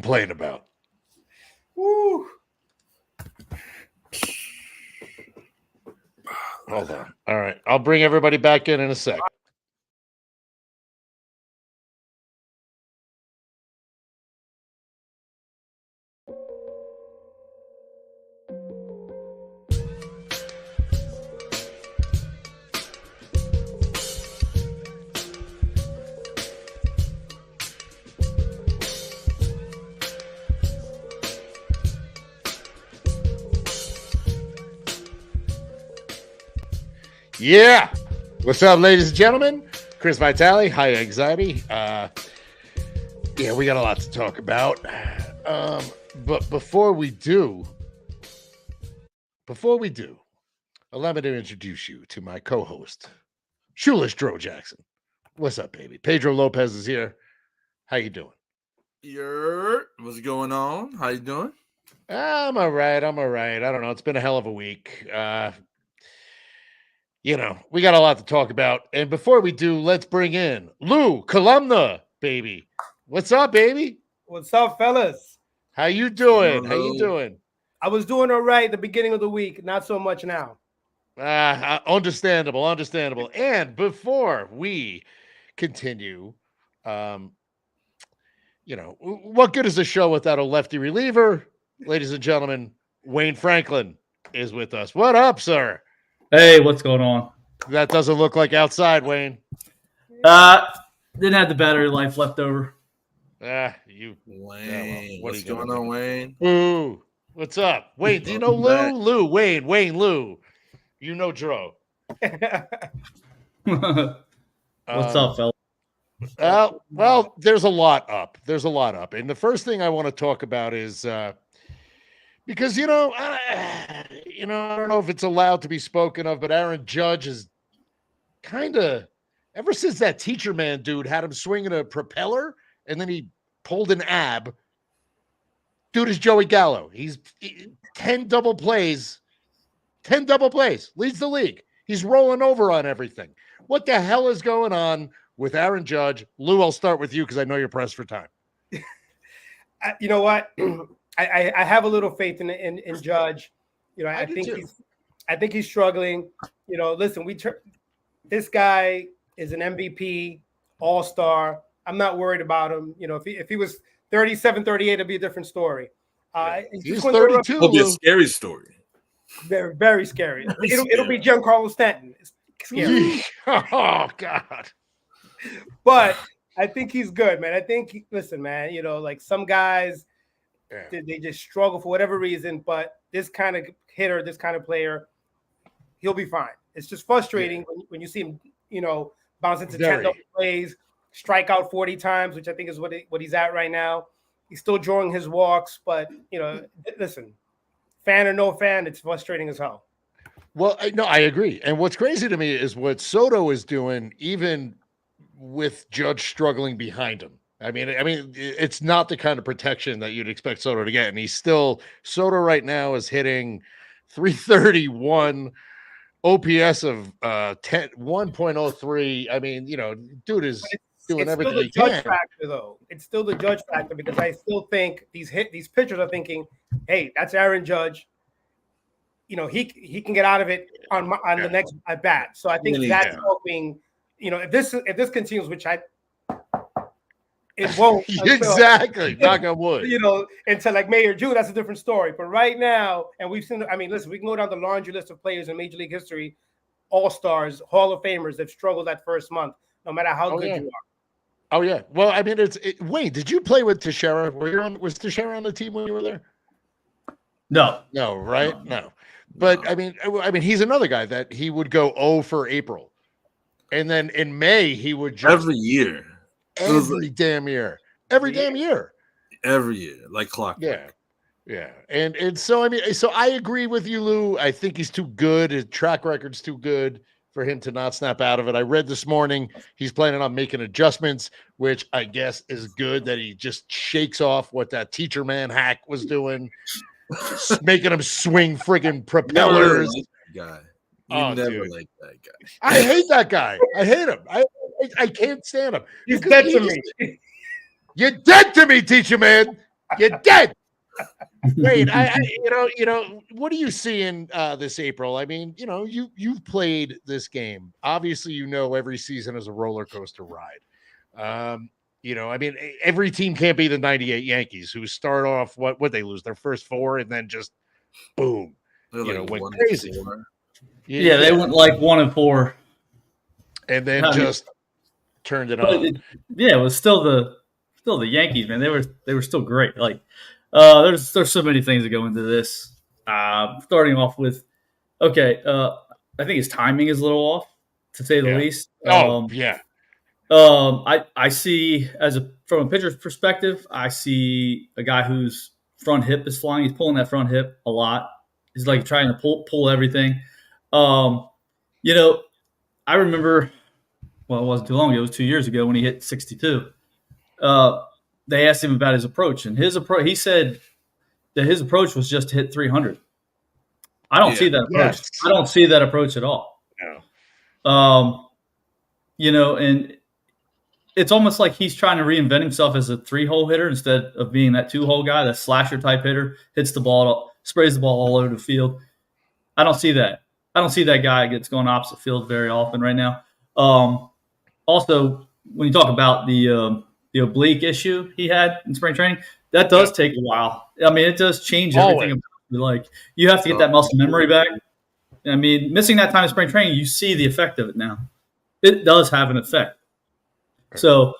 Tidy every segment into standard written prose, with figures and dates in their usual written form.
complain about. Woo. Hold on. All right. I'll bring everybody back in a sec. Yeah. What's up, ladies and gentlemen? Chris Vitale, High Anxiety. Yeah, we got a lot to talk about. But before we do, allow me to introduce you to my co-host, Shoeless Dro Jackson. What's up, baby? Pedro Lopez is here. How you doing? What's going on? How you doing? I'm all right. I don't know. It's been a hell of a week. We got a lot to talk about. And before we do, let's bring in Lou Columna, baby. What's up, baby? What's up, fellas? How you doing? I was doing all right at the beginning of the week. Not so much now. Understandable. And before we continue, what good is a show without a lefty reliever? Ladies and gentlemen, Wayne Franklin is with us. What up, sir? Hey, what's going on? That doesn't look like outside, Wayne. Didn't have the battery life left over. Wayne. What's going on, Wayne? Ooh, what's up? Wayne, do you know Lou? Back. Wayne, Lou. You know Dro. What's up, fella? Well, there's a lot up. And the first thing I want to talk about is because I don't know if it's allowed to be spoken of, but Aaron Judge is kind of, ever since that teacher man dude had him swinging a propeller and then he pulled an ab. Dude is Joey Gallo. He's 10 double plays, leads the league. He's rolling over on everything. What the hell is going on with Aaron Judge? Lou, I'll start with you because I know you're pressed for time. You know what? I have a little faith in Judge. I think he's struggling. Listen, this guy is an MVP, all-star. I'm not worried about him. If he was 37, 38, it'd be a different story. He's 32. It'll be a scary story. Very, very scary. It'll be Giancarlo Stanton. It's scary. Oh God. But I think he's good, man. I think, listen, man, like some guys, they just struggle for whatever reason. But this kind of hitter, this kind of player, he'll be fine. It's just frustrating when you see him, bounce into 10 double plays, strike out 40 times, which I think is what he's at right now. He's still drawing his walks, but, listen, fan or no fan, it's frustrating as hell. Well, no, I agree. And what's crazy to me is what Soto is doing, even with Judge struggling behind him. I mean, it's not the kind of protection that you'd expect Soto to get. And Soto right now is hitting 331, OPS of 1.03. I mean, dude is doing everything he can. Factor, though. It's still the Judge factor because I still think these pitchers are thinking, hey, that's Aaron Judge. He can get out of it on the next at bat. So I think that's helping. If this continues, which it won't exactly. Knock on wood. Until like May or June, that's a different story. But right now, and we've seen. I mean, listen, we can go down the laundry list of players in Major League history, all-stars, Hall of Famers that struggled that first month, no matter how good you are. Oh yeah. Well, I mean, Wayne, did you play with Teixeira? Was Teixeira on the team when you were there? No, right? No. But I mean, he's another guy that he would go 0 for April. And then in May, he would just every year, damn year, like clockwork. Yeah. And so I mean, so I agree with you, Lou. I think he's too good. His track record's too good for him to not snap out of it. I read this morning he's planning on making adjustments, which I guess is good that he just shakes off what that teacher man hack was doing, making him swing friggin' propellers. Guy. Never liked that guy. I hate that guy. I hate him. I can't stand him. He's dead to me. You're dead to me, teacher man. You're dead. Wait, what are you seeing this April? I mean, you've played this game. Obviously, every season is a roller coaster ride. I mean, every team can't be the '98 Yankees, who start off what they lose their first four and then just boom, went crazy. Yeah, they went like 1-4, and then just turned it on. It was still the Yankees, man. They were still great. Like, there's so many things that go into this. Starting off with, I think his timing is a little off, to say the least. Yeah. I see from a pitcher's perspective, I see a guy whose front hip is flying. He's pulling that front hip a lot. He's like trying to pull everything. I remember, well, it wasn't too long ago. It was 2 years ago when he hit 62. They asked him about his approach, and he said that his approach was just to hit 300. I don't see that approach. Yes. I don't see that approach at all. No. And it's almost like he's trying to reinvent himself as a 3-hole hitter instead of being that 2-hole guy, that slasher type hitter, hits the ball, sprays the ball all over the field. I don't see that. I don't see that guy gets going opposite field very often right now. Also, when you talk about the oblique issue he had in spring training, that does take a while. I mean, it does change everything. Like, you have to get that muscle memory back. I mean, missing that time in spring training, you see the effect of it now. It does have an effect. So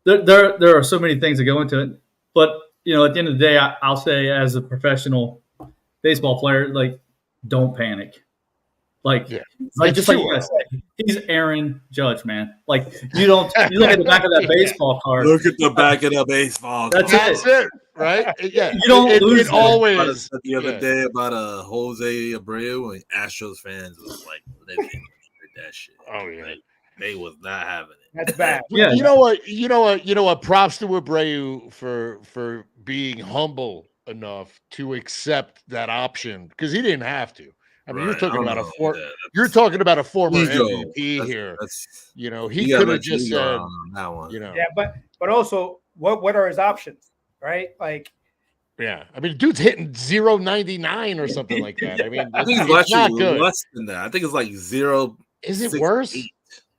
there are so many things that go into it. But, at the end of the day, I'll say as a professional baseball player, like, don't panic. Like you guys say, he's Aaron Judge, man. Like, you look at the back of that baseball card. Look at the back of the baseball card. That's it, right? Yeah, you don't lose. It always. The other day about Jose Abreu, and Astros fans was like, they didn't that shit. Oh yeah, like, they was not having it. That's bad. Yeah, you know what? Props to Abreu for being humble enough to accept that option, because he didn't have to. I mean, you're talking about a former MVP here. He could have just said that one. Yeah, but also, what are his options, right? Like, yeah, I mean, dude's hitting 0.99 or something like that. I mean, I think it's not good. Less than that. I think it's like 0. Is it worse? 8.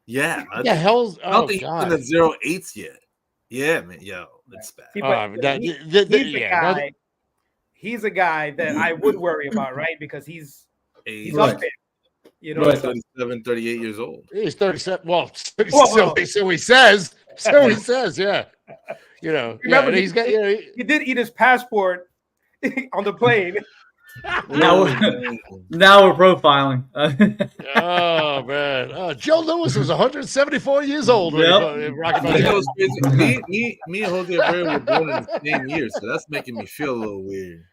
Yeah. I don't think he's in the 0.8s yet. Yeah, man. Yo, it's bad. He's a guy that I would worry about, right? Because he's up there. 37, 38 years old. He's 37. Well, so he says. So he says, yeah. Remember, he's got. He did eat his passport on the plane. Now we're profiling. Oh man, Joe Lewis was 174 years old. Yep. Me and Jose Abreu were born in the same year, so that's making me feel a little weird.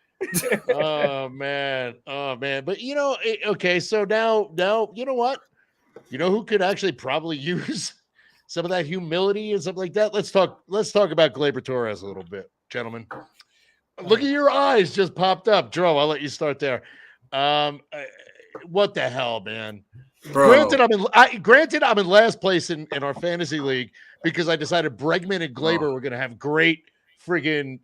Oh man. But okay. So now, you know what? You know who could actually probably use some of that humility and something like that? Let's talk about Gleyber Torres a little bit, gentlemen. Look at your eyes just popped up. Dro, I'll let you start there. What the hell, man? Bro. Granted, I'm in last place in our fantasy league because I decided Bregman and Gleyber were going to have great friggin',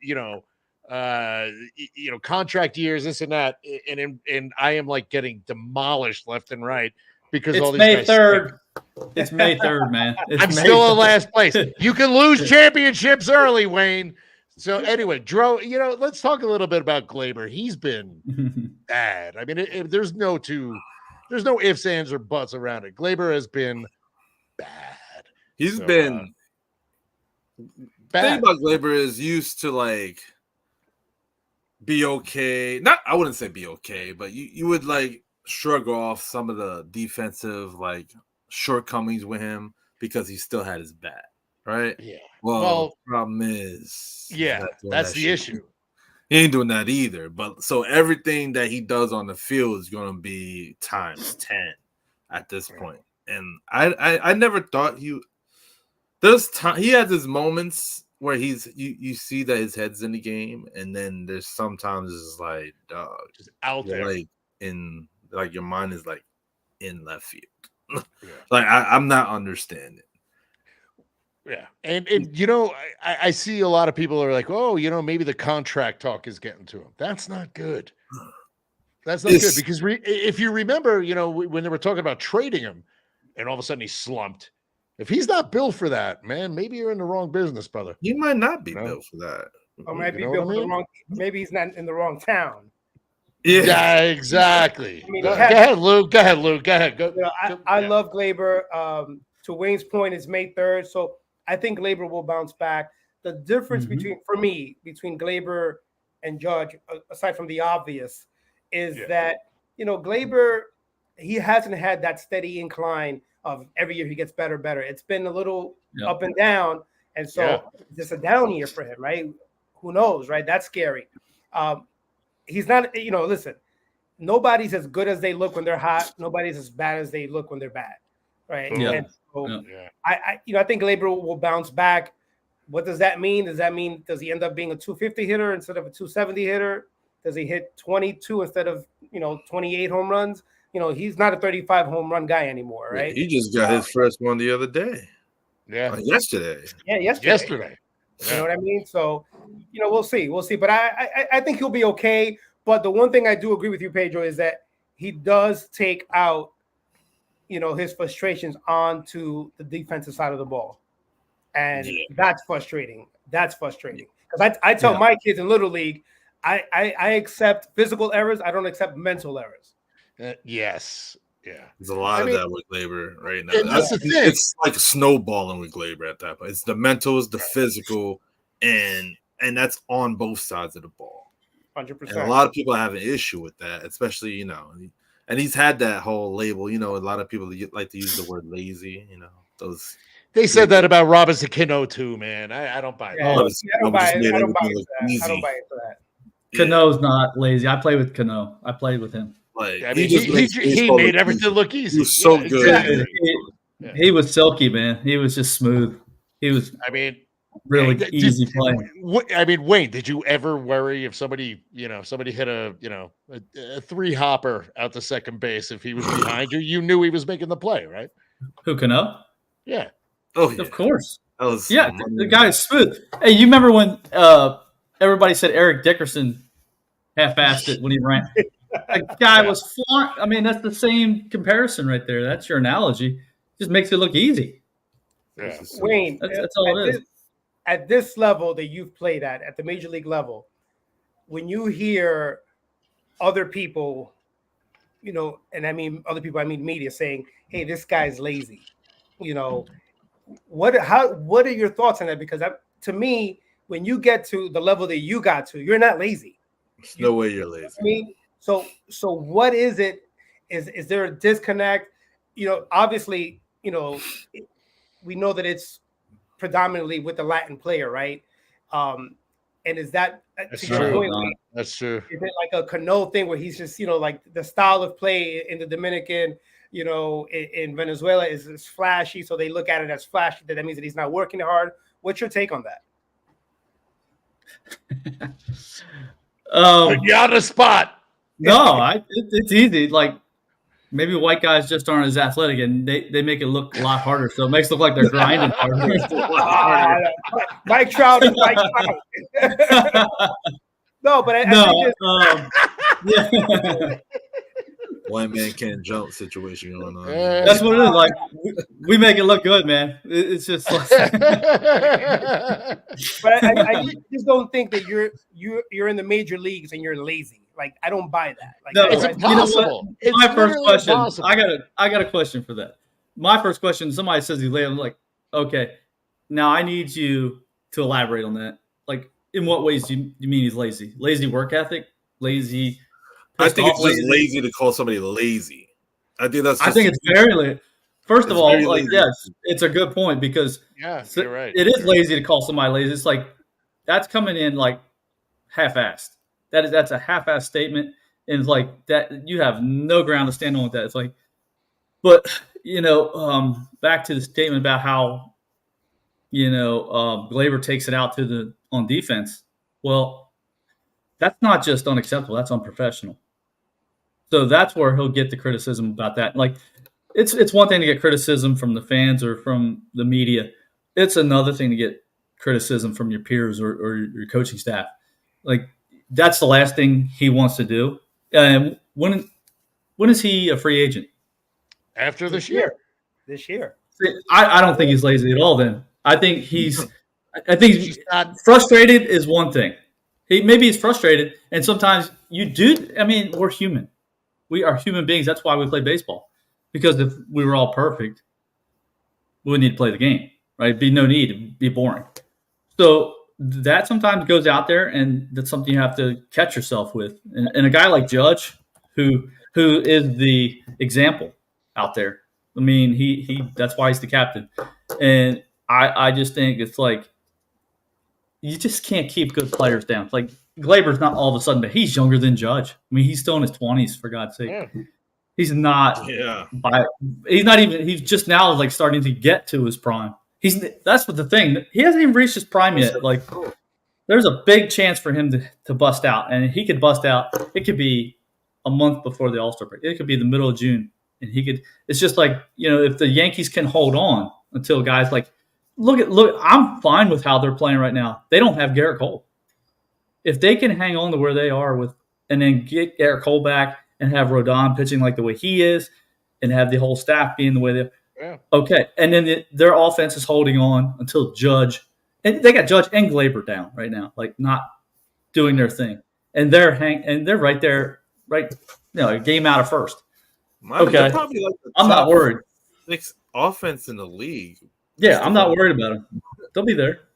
contract years, this and that, and I am like getting demolished left and right because all these guys. It's May 3rd, man. I'm still in last place. You can lose championships early, Wayne. So anyway, Dro, let's talk a little bit about Gleyber. He's been bad. I mean, there's no ifs, ands, or buts around it. Gleyber has been bad. He's been bad. The thing about Gleyber is used to like be okay. I wouldn't say be okay, but you would like shrug off some of the defensive like shortcomings with him because he still had his bat. Right? Yeah. Well, the problem is, that's the issue. He ain't doing that either. But so everything that he does on the field is going to be times 10 at this point. And I never thought he has his moments where you see that his head's in the game, and then there's sometimes it's like, dog, just out there, like your mind is like in left field. Like I'm not understanding. Yeah, and you know, I see a lot of people are like, oh, you know, maybe the contract talk is getting to him. That's not good. That's not good because if you remember, you know, when they were talking about trading him, and all of a sudden he slumped. If he's not built for that, man, maybe you're in the wrong business, brother. He might not be built for that. Or might be built for the wrong. Maybe he's not in the wrong town. Yeah, exactly. I mean, go ahead, Lou. Go ahead, Lou. Go ahead. Go. You know, I love Glaber. To Wayne's point, it's May 3rd, so I think Glaber will bounce back. The difference between Glaber and Judge, aside from the obvious, is that, you know, Glaber, he hasn't had that steady incline of every year he gets better. It's been a little up and down, and so just a down year for him, right? Who knows, right? That's scary. He's not, you know, listen, nobody's as good as they look when they're hot. Nobody's as bad as they look when they're bad, right? Yeah. And so I think Glaber will bounce back. What does that mean? Does he end up being a 250 hitter instead of a 270 hitter? Does he hit 22 instead of, you know, 28 home runs? You know, he's not a 35 home run guy anymore, right? He just got his first one the other day. Yeah. Yesterday. Yeah, yesterday. You know what I mean? So, you know, we'll see. But I think he'll be okay. But the one thing I do agree with you, Pedro, is that he does take out, you know, his frustrations onto the defensive side of the ball. And that's frustrating. Because I tell my kids in Little League, I accept physical errors. I don't accept mental errors. Yes. Yeah. There's a lot of that with Glaber right now. That's the thing. It's like snowballing with Glaber at that point. It's the mental, it's the physical, and that's on both sides of the ball. 100%. And a lot of people have an issue with that, especially, you know, and he's had that whole label. You know, a lot of people like to use the word lazy. You know, those. They said that about Robinson Cano too, man. I don't buy that. I don't buy into that. Cano's not lazy. I play with Cano. I played with him. Like, I mean, he made everything look easy. He was so good. Exactly. He was silky, man. He was just smooth. He was. I mean, really easy play. I mean, Wayne, did you ever worry if somebody hit a three hopper out to second base if he was behind you? You knew he was making the play, right? Who, Cano? Yeah. Oh, yeah. Of course. That was the guy is smooth. Hey, you remember when everybody said Eric Dickerson half-assed it when he ran? The guy was flaunt. I mean, that's the same comparison right there. That's your analogy. Just makes it look easy. Yeah. Wayne, that's all it is. At this level that you've played at the major league level, when you hear other people, you know, and I mean other people, I mean media saying, "Hey, this guy's lazy," you know, what are your thoughts on that? Because to me, when you get to the level that you got to, you're not lazy. There's no way you're lazy. I mean, so what is it? Is there a disconnect? You know, obviously, you know, we know that it's predominantly with the Latin player, right? And is that to your point? That's true. Is it like a Cano thing where he's just, you know, like the style of play in the Dominican, you know, in Venezuela is flashy, so they look at it as flashy. That means that he's not working hard. What's your take on that? You're on the spot. No, it's easy. Like, maybe white guys just aren't as athletic, and they make it look a lot harder. So it makes it look like they're grinding harder. Mike Trout and Mike Trout. No, but I yeah. One man can't jump situation going on. That's what it is. Like, we make it look good, man. It's just. Like... But I just don't think that you're in the major leagues and you're lazy. Like, I don't buy that. Like, no, it's impossible. You know, my first question. Impossible. I got a question for that. My first question. Somebody says he's lazy. I'm like, okay, now I need you to elaborate on that. Like, in what ways do you mean he's lazy? Lazy work ethic? Lazy? I think it's just lazy to call somebody lazy. I think it's very lazy. First of all, like, yes, it's a good point because you're right. It is lazy to call somebody lazy. It's like that's coming in like half-assed. That's a half-assed statement, and it's like that you have no ground to stand on with that. It's like, but you know, back to the statement about how Glaber takes it out on defense. Well, that's not just unacceptable. That's unprofessional. So that's where he'll get the criticism about that. Like, it's one thing to get criticism from the fans or from the media, it's another thing to get criticism from your peers or your coaching staff. Like that's the last thing he wants to do. And when is he a free agent? After this year. This year. I don't think he's lazy at all. Then I think he's not frustrated is one thing. Maybe he's frustrated, and sometimes you do. I mean, we're human. We are human beings. That's why we play baseball. Because if we were all perfect, we would need to play the game, right? It'd be no need. It'd be boring. So that sometimes goes out there, and that's something you have to catch yourself with. And a guy like Judge, who is the example out there. I mean, he that's why he's the captain. And I just think it's like you just can't keep good players down. Like Glaber's not all of a sudden, but he's younger than Judge. I mean, he's still in his 20s, for God's sake. Yeah. He's not. Yeah. He's not even. He's just now like starting to get to his prime. That's what the thing. He hasn't even reached his prime yet. Like, there's a big chance for him to bust out, and he could bust out. It could be a month before the All-Star break. It could be the middle of June, and he could. It's just like, if the Yankees can hold on until guys like look. I'm fine with how they're playing right now. They don't have Garrett Cole. If they can hang on to where they are and then get Garrett Cole back and have Rodon pitching like the way he is, and have the whole staff being the way they. Yeah. Okay, and then their offense is holding on until Judge, and they got Judge and Glaber down right now, like not doing their thing, and they're right there, right, a game out of first. Okay, I'm not worried. Sixth offense in the league. Yeah, I'm not worried about them. They'll be there.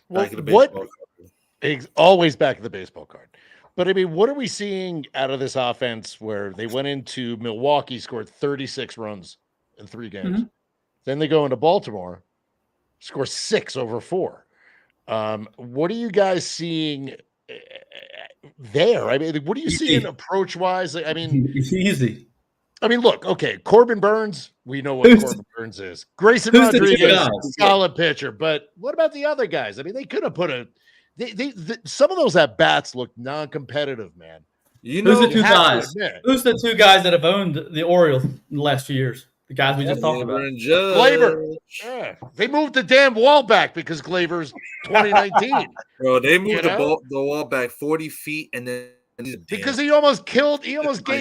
Well, always back of the baseball card. But, I mean, what are we seeing out of this offense where they went into Milwaukee, scored 36 runs in 3 games. Mm-hmm. Then they go into Baltimore, score 6 over 4. What are you guys seeing there? I mean, what are you seeing approach-wise? I mean, it's easy. I mean, look, okay, Corbin Burns, we know what Corbin Burns is. Grayson Rodriguez, solid pitcher. But what about the other guys? I mean, they could have put some of those at bats look non-competitive, man. Who's the 2 guys? Who's the 2 guys that have owned the Orioles in the last few years? The guys we just talked about. Glaber. Yeah. They moved the damn wall back because Glaber's 2019. Bro, they moved the wall back 40 feet and then because he almost gave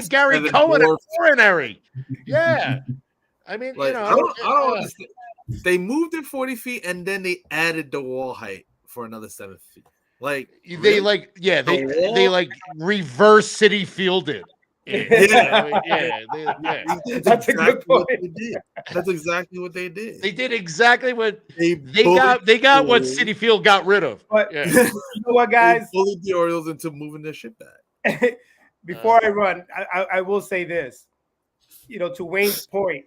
Gary Cohen a coronary. Yeah. I mean, I don't understand. They moved it 40 feet and then they added the wall height for another 7 feet. Like they reverse City fielded. Yeah. That's a good point. That's exactly what they did. They did exactly what they got what City Field got rid of. But you know what, guys? They bullied the Orioles into moving their shit back. Before I run, I will say this. To Wayne's point,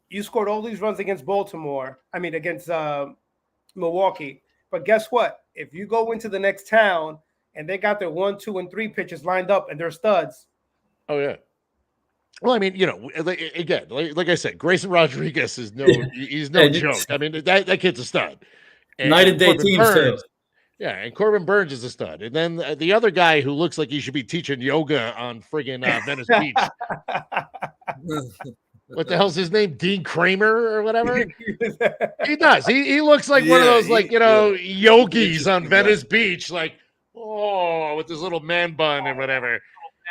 you scored all these runs against Baltimore. I mean, against Milwaukee. But guess what? If you go into the next town and they got their 1, 2, and 3 pitches lined up and they're studs. Oh, yeah. Well, I mean, again, like I said, Grayson Rodriguez is he's no joke. I mean, that kid's a stud. Night and day teams too. Yeah, and Corbin Burns is a stud. And then the other guy who looks like he should be teaching yoga on friggin' Venice Beach. What the hell's his name? Dean Kramer or whatever? He does. He looks like one of those, yogis on Venice Beach, like, with his little man bun and whatever.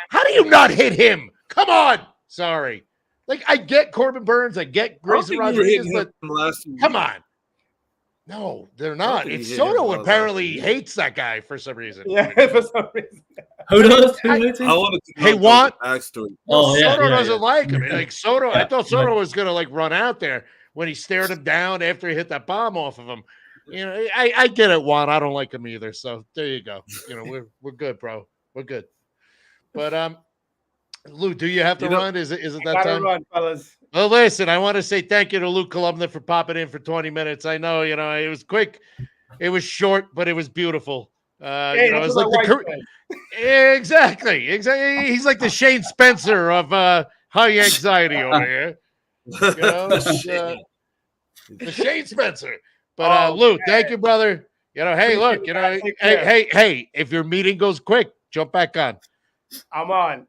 How do you not hit him? Come on. Sorry. Like, I get Corbin Burns. I get Grayson Rodriguez, but come on. No, they're not. It's Soto apparently hates that guy for some reason. Yeah, for some reason. Who does? Hey, Juan. Soto doesn't like him. Like Soto, I thought Soto was gonna run out there when he stared him down after he hit that bomb off of him. I get it, Juan. I don't like him either. So there you go. We're good, bro. We're good. But Lou, do you have to run? Is it that time? Run, fellas. Well, listen, I want to say thank you to Lou Columna for popping in for 20 minutes. I know, it was quick, it was short, but it was beautiful. It was like exactly. He's like the Shane Spencer of high anxiety over here. The Shane Spencer. But Lou, thank you, brother. Hey, look, hey, if your meeting goes quick, jump back on. I'm on.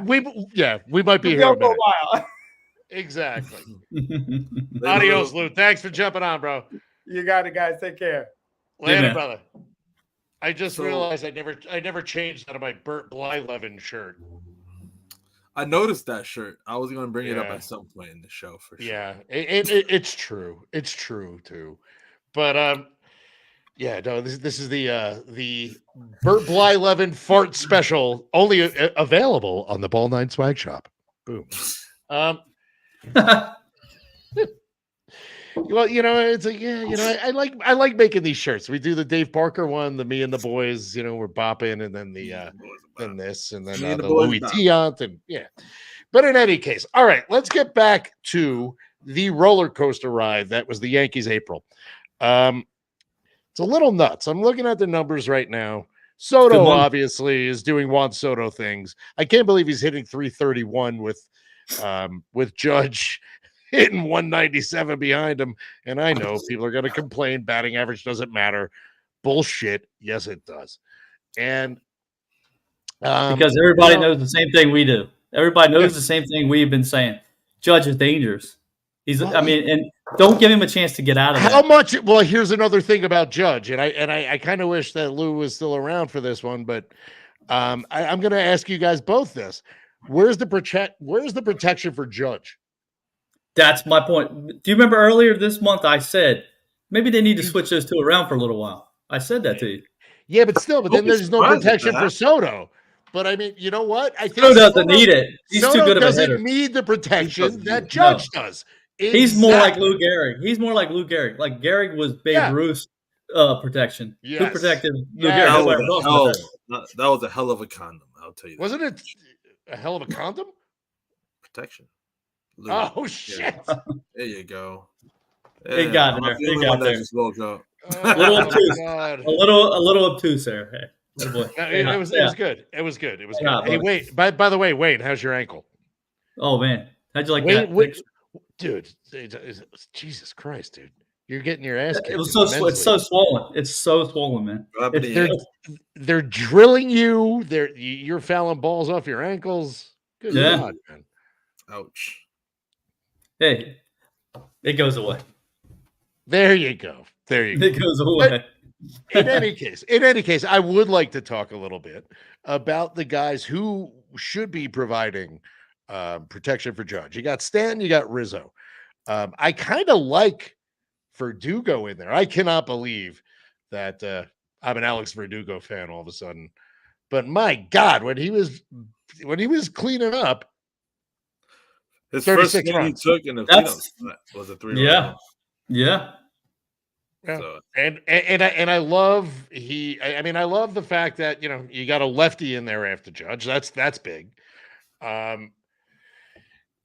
we might be here for a while. Exactly. Adios, Lou. Thanks for jumping on, bro. You got it, guys. Take care. Later, brother. I just realized I never changed out of my Burt Blyleven shirt. I noticed that shirt. I was going to bring it up at some point in the show for sure. Yeah, it's true. It's true too. But yeah, no, this is the Burt Blyleven fart special, only available on the Ball 9 Swag Shop. Boom. Well, it's like, I like making these shirts. We do the Dave Parker one, the me and the boys, we're bopping, and then then this, and then the Louis Tiant, and yeah. But in any case, all right, let's get back to the roller coaster ride that was the Yankees April. It's a little nuts. I'm looking at the numbers right now. Soto obviously is doing Juan Soto things. I can't believe he's hitting 331 with Judge hitting 197 behind him. And I know people are going to complain batting average doesn't matter. Bullshit. Yes, it does. And because everybody knows the same thing we do. Everybody knows the same thing we've been saying. Judge is dangerous. And don't give him a chance to get out of it. How much? Well, here's another thing about Judge, and I kind of wish that Lou was still around for this one, but I'm going to ask you guys both this: Where's the protection for Judge? That's my point. Do you remember earlier this month I said maybe they need to switch those two around for a little while? I said that to you. Yeah, but then there's no protection for Soto. But I mean, you know what? I think Soto doesn't need it. He's too good of a hitter. Doesn't need the protection that Judge does. Exactly. He's more like Lou Gehrig. Like Gehrig was Babe Ruth's protection. Yes. Who protected Lou Gehrig? That was a hell of a condom, I'll tell you that. Wasn't it a hell of a condom? Protection. Lou. Oh, shit. There you go. It got there. It got there. Just woke up. A little obtuse. A little obtuse there. Hey. It was good. It was good. Hey, wait. By the way, Wayne, how's your ankle? Oh man, how'd you like that? Dude, Jesus Christ, dude, you're getting your ass kicked. It's so swollen. It's so swollen, man. They're drilling you. You're fouling balls off your ankles. Good God, man. Ouch. Hey, it goes away. There you go. It goes away. In any case, I would like to talk a little bit about the guys who should be providing protection for Judge. You got Stanton, you got Rizzo. I kind of like Verdugo in there. I cannot believe that I'm an Alex Verdugo fan all of a sudden. But my God, when he was cleaning up, his first game he took in the cleanup was a 3-run. Yeah. So. And I love I love the fact that you got a lefty in there after Judge. That's big.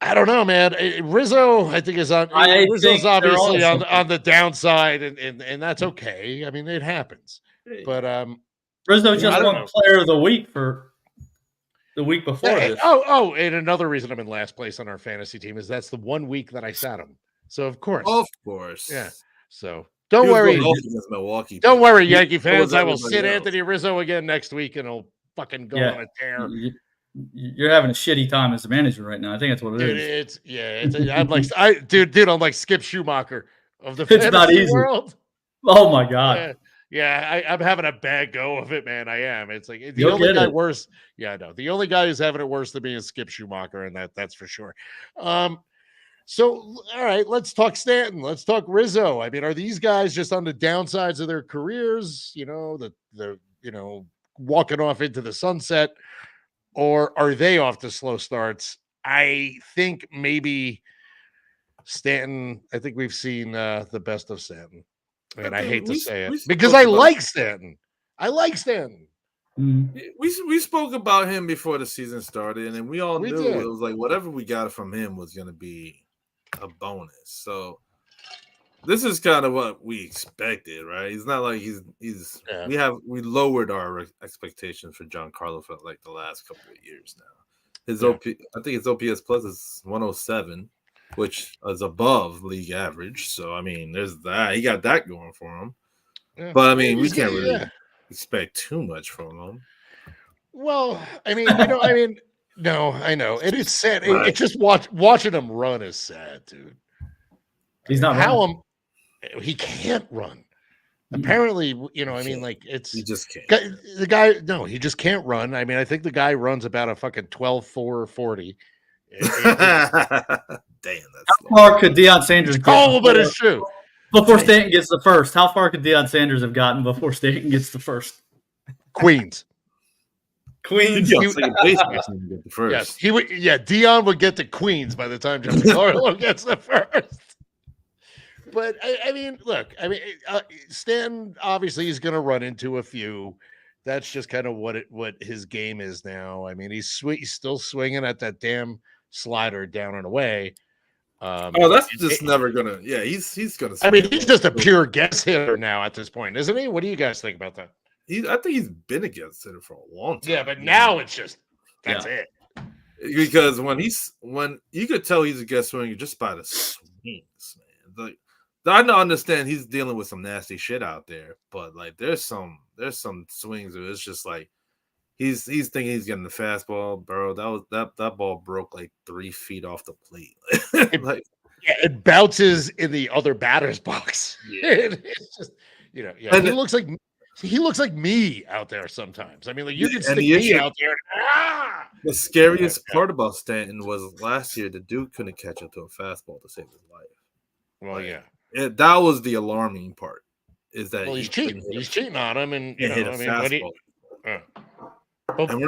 I don't know, man. Rizzo, I think, is on. Rizzo's obviously on the downside, and that's okay. I mean, it happens. But Rizzo just won Player of the Week for the week before this. And another reason I'm in last place on our fantasy team is that's the 1 week that I sat him. So of course, yeah. So don't worry, don't worry, Yankee fans. I will sit Anthony Rizzo again next week, and he'll fucking go on a tear. You're having a shitty time as a manager right now. I think that's what it is. I'm like, I'm like Skip Schumacher of the fantasy world. Oh my God. I'm having a bad go of it, man. I am. It's like the only guy worse. Yeah, I know. The only guy who's having it worse than me is Skip Schumacher, and that's for sure. So, all right, let's talk Stanton. Let's talk Rizzo. I mean, are these guys just on the downsides of their careers? The walking off into the sunset. Or are they off to slow starts? I think maybe Stanton. I think we've seen the best of Stanton. And I hate to say it because I like Stanton. We spoke about him before the season started, and we all knew it was like whatever we got from him was going to be a bonus. So this is kind of what we expected, right? He's not like he's. We lowered our expectations for Giancarlo for like the last couple of years now. His I think his OPS plus is 107, which is above league average. So I mean, there's that. He got that going for him. Yeah. But I mean, we can't really expect too much from him. Well, I mean, No, I know, and it's sad. Right. It's just watching him run is sad, dude. He's not running. He can't run. Apparently, I mean, like He just can't. The guy. No, he just can't run. I mean, I think the guy runs about a fucking 12.4 40. Damn, that's How far could Deion Sanders get? Oh, but it's true. Before Stanton gets the first, how far could Deion Sanders have gotten before Stanton gets the first? Queens. Queens. Yes, he would. Yeah, Deion would get to Queens by the time Giancarlo gets the first. But I mean, look, Stanton obviously is going to run into a few. That's just kind of what his game is now. I mean, he's still swinging at that damn slider down and away. That's just never gonna. Yeah, he's gonna. I mean, he's just a pure guess hitter now at this point, isn't he? What do you guys think about that? I think he's been a guess hitter for a long time. Yeah, but now it's just that's it. Because when you could tell he's a guest swinger just by the swings, man. Like, I understand he's dealing with some nasty shit out there, but like there's some swings where it's just like he's thinking he's getting the fastball, bro. That ball broke like 3 feet off the plate. It bounces in the other batter's box. Yeah. It's just and he looks like me out there sometimes. I mean, like you can stick me out there. The scariest part about Stanton was last year the dude couldn't catch up to a fastball to save his life. Well, that was the alarming part. Is that he's cheating? He's cheating on him, and hit a fastball. I'm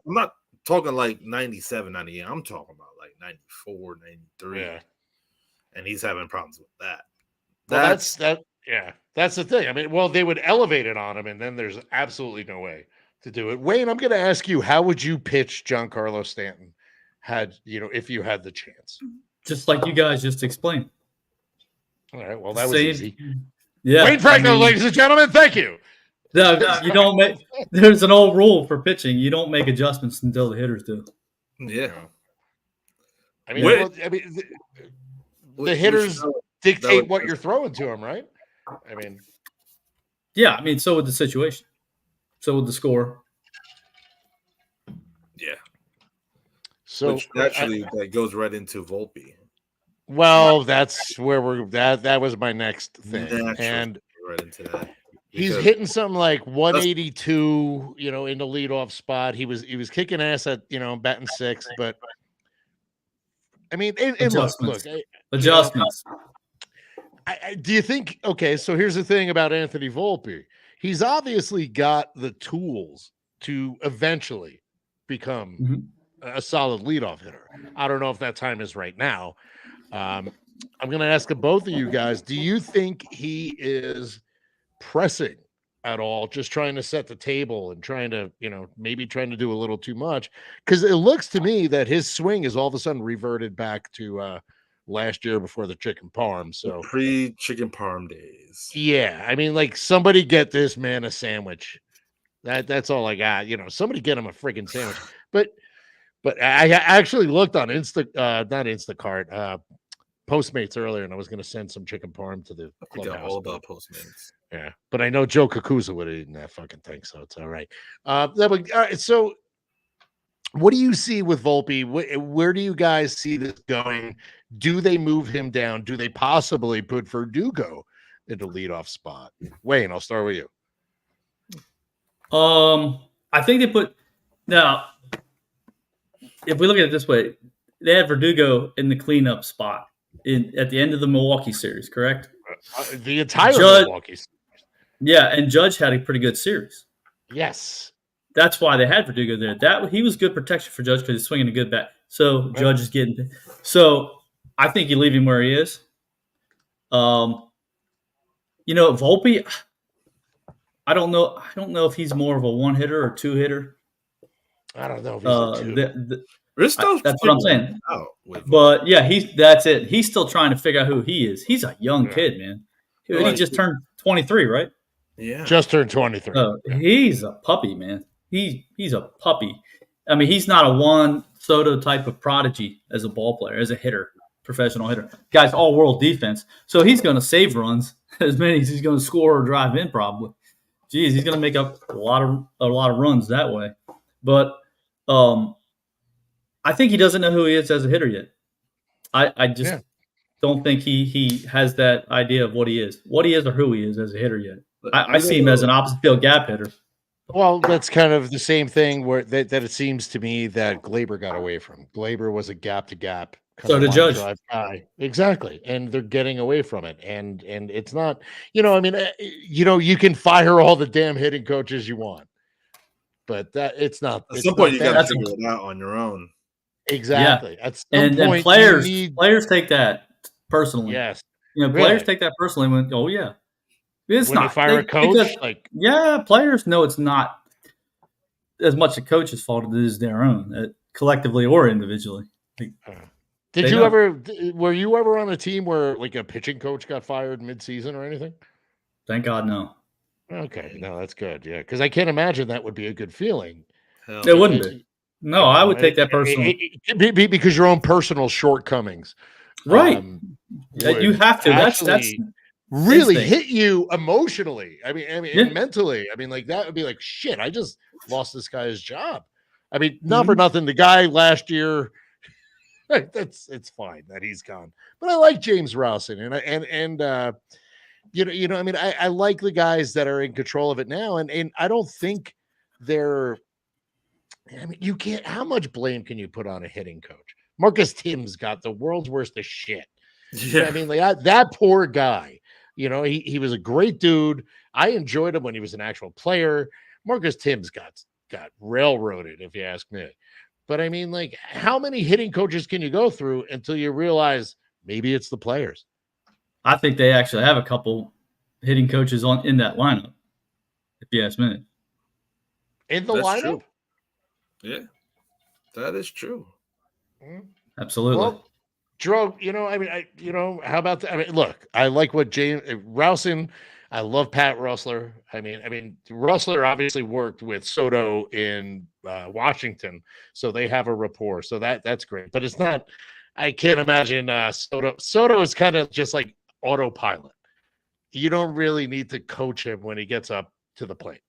not talking like 97, 98. I'm talking about like 94, 93. Yeah. And he's having problems with that. That's the thing. I mean, well, they would elevate it on him, and then there's absolutely no way to do it. Wayne, I'm going to ask you, how would you pitch Giancarlo Stanton if you had the chance? Just like you guys just explained. All right. Well, that was easy. Yeah. Wayne Franco, ladies and gentlemen, thank you. No, you don't make. There's an old rule for pitching. You don't make adjustments until the hitters do. Yeah. I mean, the hitters dictate what you're throwing to them, right? I mean, yeah. I mean, so would the situation. So would the score. Yeah. So which naturally that goes right into Volpe. Well, that's where that was my next thing. And right into that. He's hitting something like 182, in the leadoff spot. He was kicking ass at, batting sixth, but I mean, adjustments. Adjustments. Do you think? Okay, so here's the thing about Anthony Volpe. He's obviously got the tools to eventually become a solid leadoff hitter. I don't know if that time is right now. I'm going to ask both of you guys, do you think he is pressing at all, just trying to set the table and trying to, maybe trying to do a little too much? Because it looks to me that his swing is all of a sudden reverted back to last year before the chicken parm. So pre-chicken parm days. Yeah. I mean, like, somebody get this man a sandwich. That's all I got. Somebody get him a freaking sandwich. But I actually looked on not Instacart, Postmates earlier, and I was going to send some chicken parm to the clubhouse. All about Postmates. Yeah, but I know Joe Kakuza would have eaten that fucking thing, so it's all right. All right. So, what do you see with Volpe? Where do you guys see this going? Do they move him down? Do they possibly put Verdugo in the leadoff spot? Wayne, I'll start with you. I think they put now. If we look at it this way, they had Verdugo in the cleanup spot at the end of the Milwaukee series, correct? The entire Milwaukee series. Yeah, and Judge had a pretty good series. Yes. That's why they had Verdugo there. He was good protection for Judge because he's swinging a good bat. So Judge is getting – so I think you leave him where he is. Volpe, I don't know. I don't know if he's more of a one-hitter or two-hitter. I don't know if he's a two. That's what I'm saying. But yeah, that's it. He's still trying to figure out who he is. He's a young kid, man. He just turned 23, right? Yeah, just turned 23. He's a puppy, man. He's a puppy. I mean, he's not a Juan Soto type of prodigy as a ball player, as a hitter, professional hitter. Guy's all world defense, so he's going to save runs as many as he's going to score or drive in. Probably, he's going to make up a lot of runs that way. But I think he doesn't know who he is as a hitter yet. I just don't think he has that idea of what he is or who he is as a hitter yet. I see him as an opposite field gap hitter. Well, that's kind of the same thing where that it seems to me that Glaber got away from. Glaber was a gap to gap. So did Judge. Drive guy. Exactly. And they're getting away from it. And it's not, I mean, you can fire all the damn hitting coaches you want, but that it's not. At some point, you got to figure it out on your own. Exactly. Yeah. At some point, players take that personally. Yes. Players take that personally when, oh, yeah. It's when not. They fire a coach, players know it's not as much a coach's fault as it is their own, collectively or individually. Were you ever on a team where like a pitching coach got fired mid-season or anything? Thank God, no. Okay, no, that's good. Yeah, because I can't imagine that would be a good feeling. It wouldn't be. No, I would take that personally. Because your own personal shortcomings. Right. You have to. That's really hit you emotionally. I mean, mentally. I mean, like that would be like, shit, I just lost this guy's job. I mean, not for nothing. The guy last year, it's fine that he's gone. But I like James Rowson, and I mean, I like the guys that are in control of it now, and I don't think they're. I mean, you can't. How much blame can you put on a hitting coach? Marcus Timms got the world's worst of shit. Yeah, I mean, like that poor guy. He was a great dude. I enjoyed him when he was an actual player. Marcus Timms got railroaded, if you ask me. But I mean, like, how many hitting coaches can you go through until you realize maybe it's the players? I think they actually have a couple hitting coaches in that lineup, if you ask me. In the lineup? True. Yeah, that is true. Absolutely. Well, Drew, how about that? I mean, look, I like what James Rowson. I love Pat Russler. I mean, Russler obviously worked with Soto in Washington, so they have a rapport. So that's great. But it's not. I can't imagine Soto. Soto is kind of just like autopilot. You don't really need to coach him when he gets up to the plate.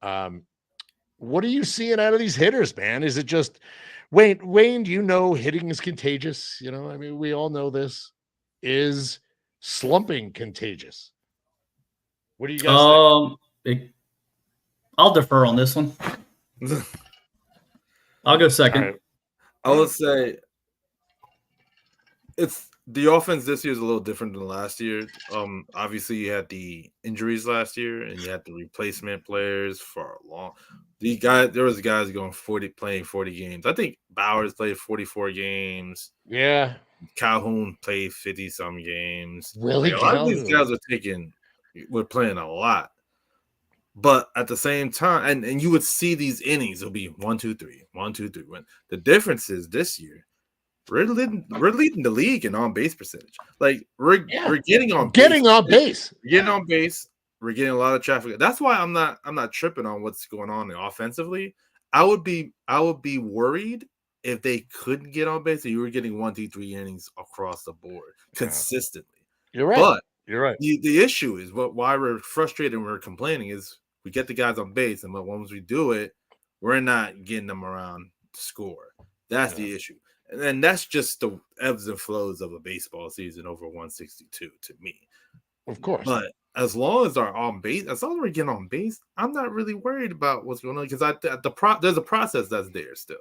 What are you seeing out of these hitters, man? Is it just Wayne, do hitting is contagious? I mean, we all know this. Is slumping contagious? What do you guys think? I'll defer on this one. I'll go second. Right. I would say it's the offense this year is a little different than last year. Obviously you had the injuries last year and you had the replacement players for a long. There was guys going playing 40 games. I think Bowers played 44 games. Yeah. Calhoun played 50 some games. Really? A lot of these guys were playing a lot. But at the same time, and you would see these innings, it'll be 1, 2, 3, 1, 2, 3. The difference is this year, we're leading the league in on base percentage. Like we're getting on base. We're getting on base. We're getting a lot of traffic. That's why I'm not tripping on what's going on offensively. I would be worried if they couldn't get on base and you were getting 1, 2, 3 innings across the board consistently. You're right. But you're right. The issue is why we're frustrated and we're complaining is we get the guys on base, and once we do it, we're not getting them around to score. That's the issue. And then that's just the ebbs and flows of a baseball season over 162 to me. Of course. But as long as we're getting on base, I'm not really worried about what's going on because there's a process that's there still.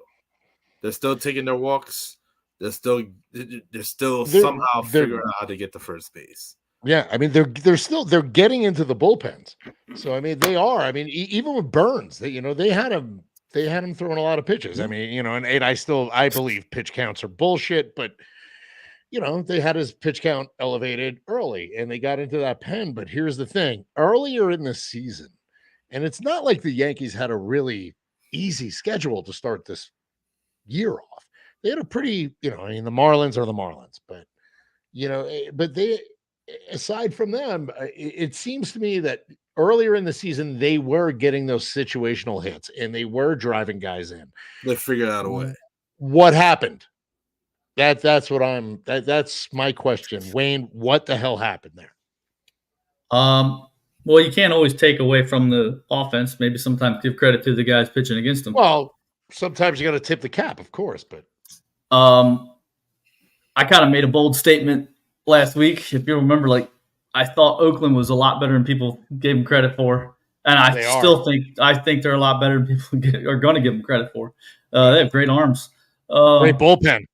They're still taking their walks. They're still somehow figuring out how to get to first base. Yeah, I mean they're getting into the bullpens. So I mean they are. I mean even with Burns, they had him throwing a lot of pitches. I mean and I believe pitch counts are bullshit, but they had his pitch count elevated early and they got into that pen. But here's the thing: earlier in the season, and it's not like the Yankees had a really easy schedule to start this year off. They had a pretty, the Marlins are the Marlins, but but they. Aside from them, it seems to me that earlier in the season they were getting those situational hits and they were driving guys in. They figured out a way. What happened? That's my question. Wayne, what the hell happened there? Well, you can't always take away from the offense. Maybe sometimes give credit to the guys pitching against them. Well, sometimes you got to tip the cap, of course, but I kind of made a bold statement last week. If you remember, like I thought Oakland was a lot better than people gave them credit for, and I think they're a lot better than people are going to give them credit for. They have great arms, great bullpen,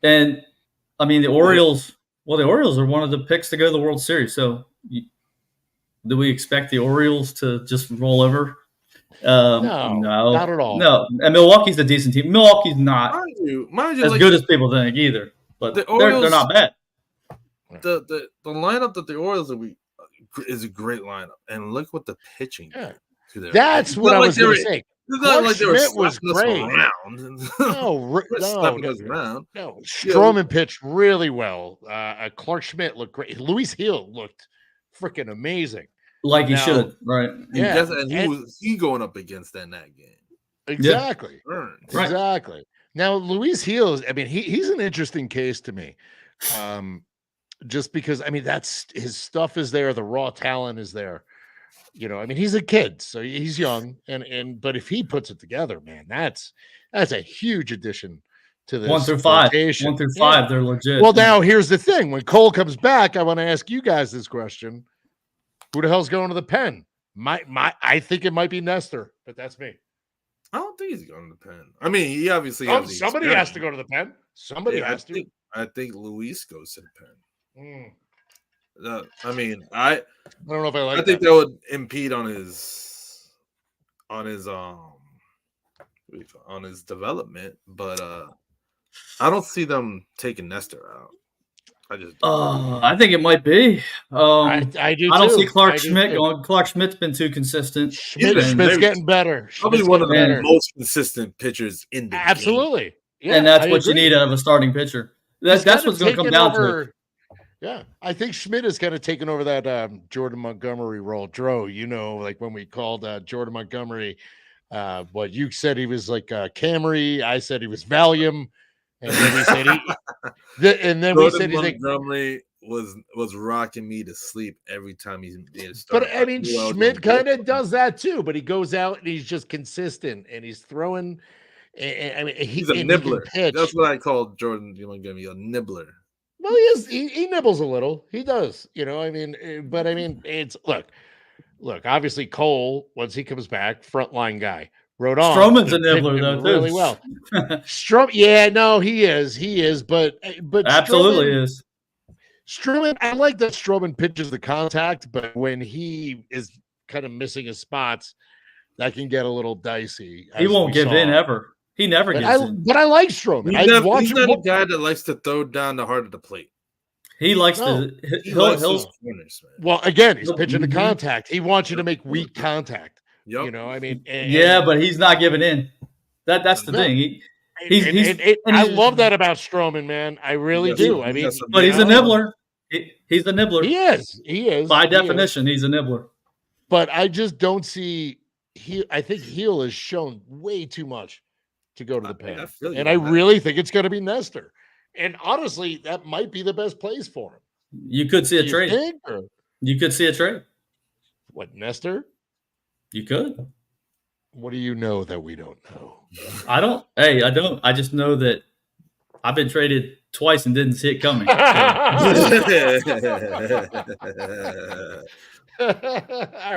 and I mean the Orioles. Well, the Orioles are one of the picks to go to the World Series. So, do we expect the Orioles to just roll over? No, not at all. No, and Milwaukee's a decent team. Milwaukee's not mind you, as good as people think either, but the Orioles, they're not bad. The lineup that the Orioles is a great lineup, and look what the pitching. Yeah. That's what I was going to say. Like Schmidt was great. No, Stroman pitched really well. Clark Schmidt looked great. Luis Hill looked freaking amazing. Like he should, right? Yeah. And who was he going up against in that game? Exactly. Yeah. Exactly. Now, Luis Hill, I mean, he's an interesting case to me. Just because, I mean, that's his stuff is there. The raw talent is there. You know, I mean, he's a kid, so he's young, but if he puts it together, man, that's a huge addition to this 1 through 5. rotation. 1 through 5, they're legit. Well, now here's the thing: when Cole comes back, I want to ask you guys this question: who the hell's going to the pen? I think it might be Nestor, but that's me. I don't think he's going to the pen. I mean, he obviously somebody has to go to the pen. Somebody has to. I think Luis goes to the pen. I mean, I don't know if I like. I think that would impede on his development, but I don't see them taking Nestor out. I think it might be. I do. I don't see Clark Schmidt going. Clark Schmidt's been too consistent. Schmidt's getting better. Probably one of the most consistent pitchers in the game. Yeah, and that's what you need out of a starting pitcher. That's what's going to come down to it. Yeah, I think Schmidt has kind of taken over that Jordan Montgomery role. Dro, you know, like when we called Jordan Montgomery, what you said he was like Camry, I said he was Valium, and then we said Montgomery was rocking me to sleep every time he did start. But I mean, Schmidt kind of does that too. But he goes out and he's just consistent, and he's throwing. I mean, he's a nibbler. That's what I call Jordan Montgomery, a nibbler. Well, he nibbles a little. He does, you know. I mean, but I mean, it's look. Obviously, Cole once he comes back, frontline guy. Rodon, Stroman's a nibbler though, really well. He is, but absolutely Stroman, is. Stroman, I like that Stroman pitches the contact, but when he is kind of missing his spots, that can get a little dicey. He won't give in ever. He never gets in. But I like Stroman. He's not a guy that likes to throw down the heart of the plate. He likes to. He'll corners, man. Well, again, he's pitching the contact. He wants you to make weak contact. Yep. You know, I mean, but he's not giving in. That's the thing. I love that about Stroman, man. I really do. I mean, but he's a nibbler. He's a nibbler. He is. By definition, he's a nibbler. But I just don't see. I think Heel has shown way too much to go to the pen, and I really think it's going to be Nestor. And honestly, that might be the best place for him. You could see a trade. You could see a trade. What, Nestor? You could. What do you know that we don't know? I don't. Hey, I don't. I just know that I've been traded twice and didn't see it coming. All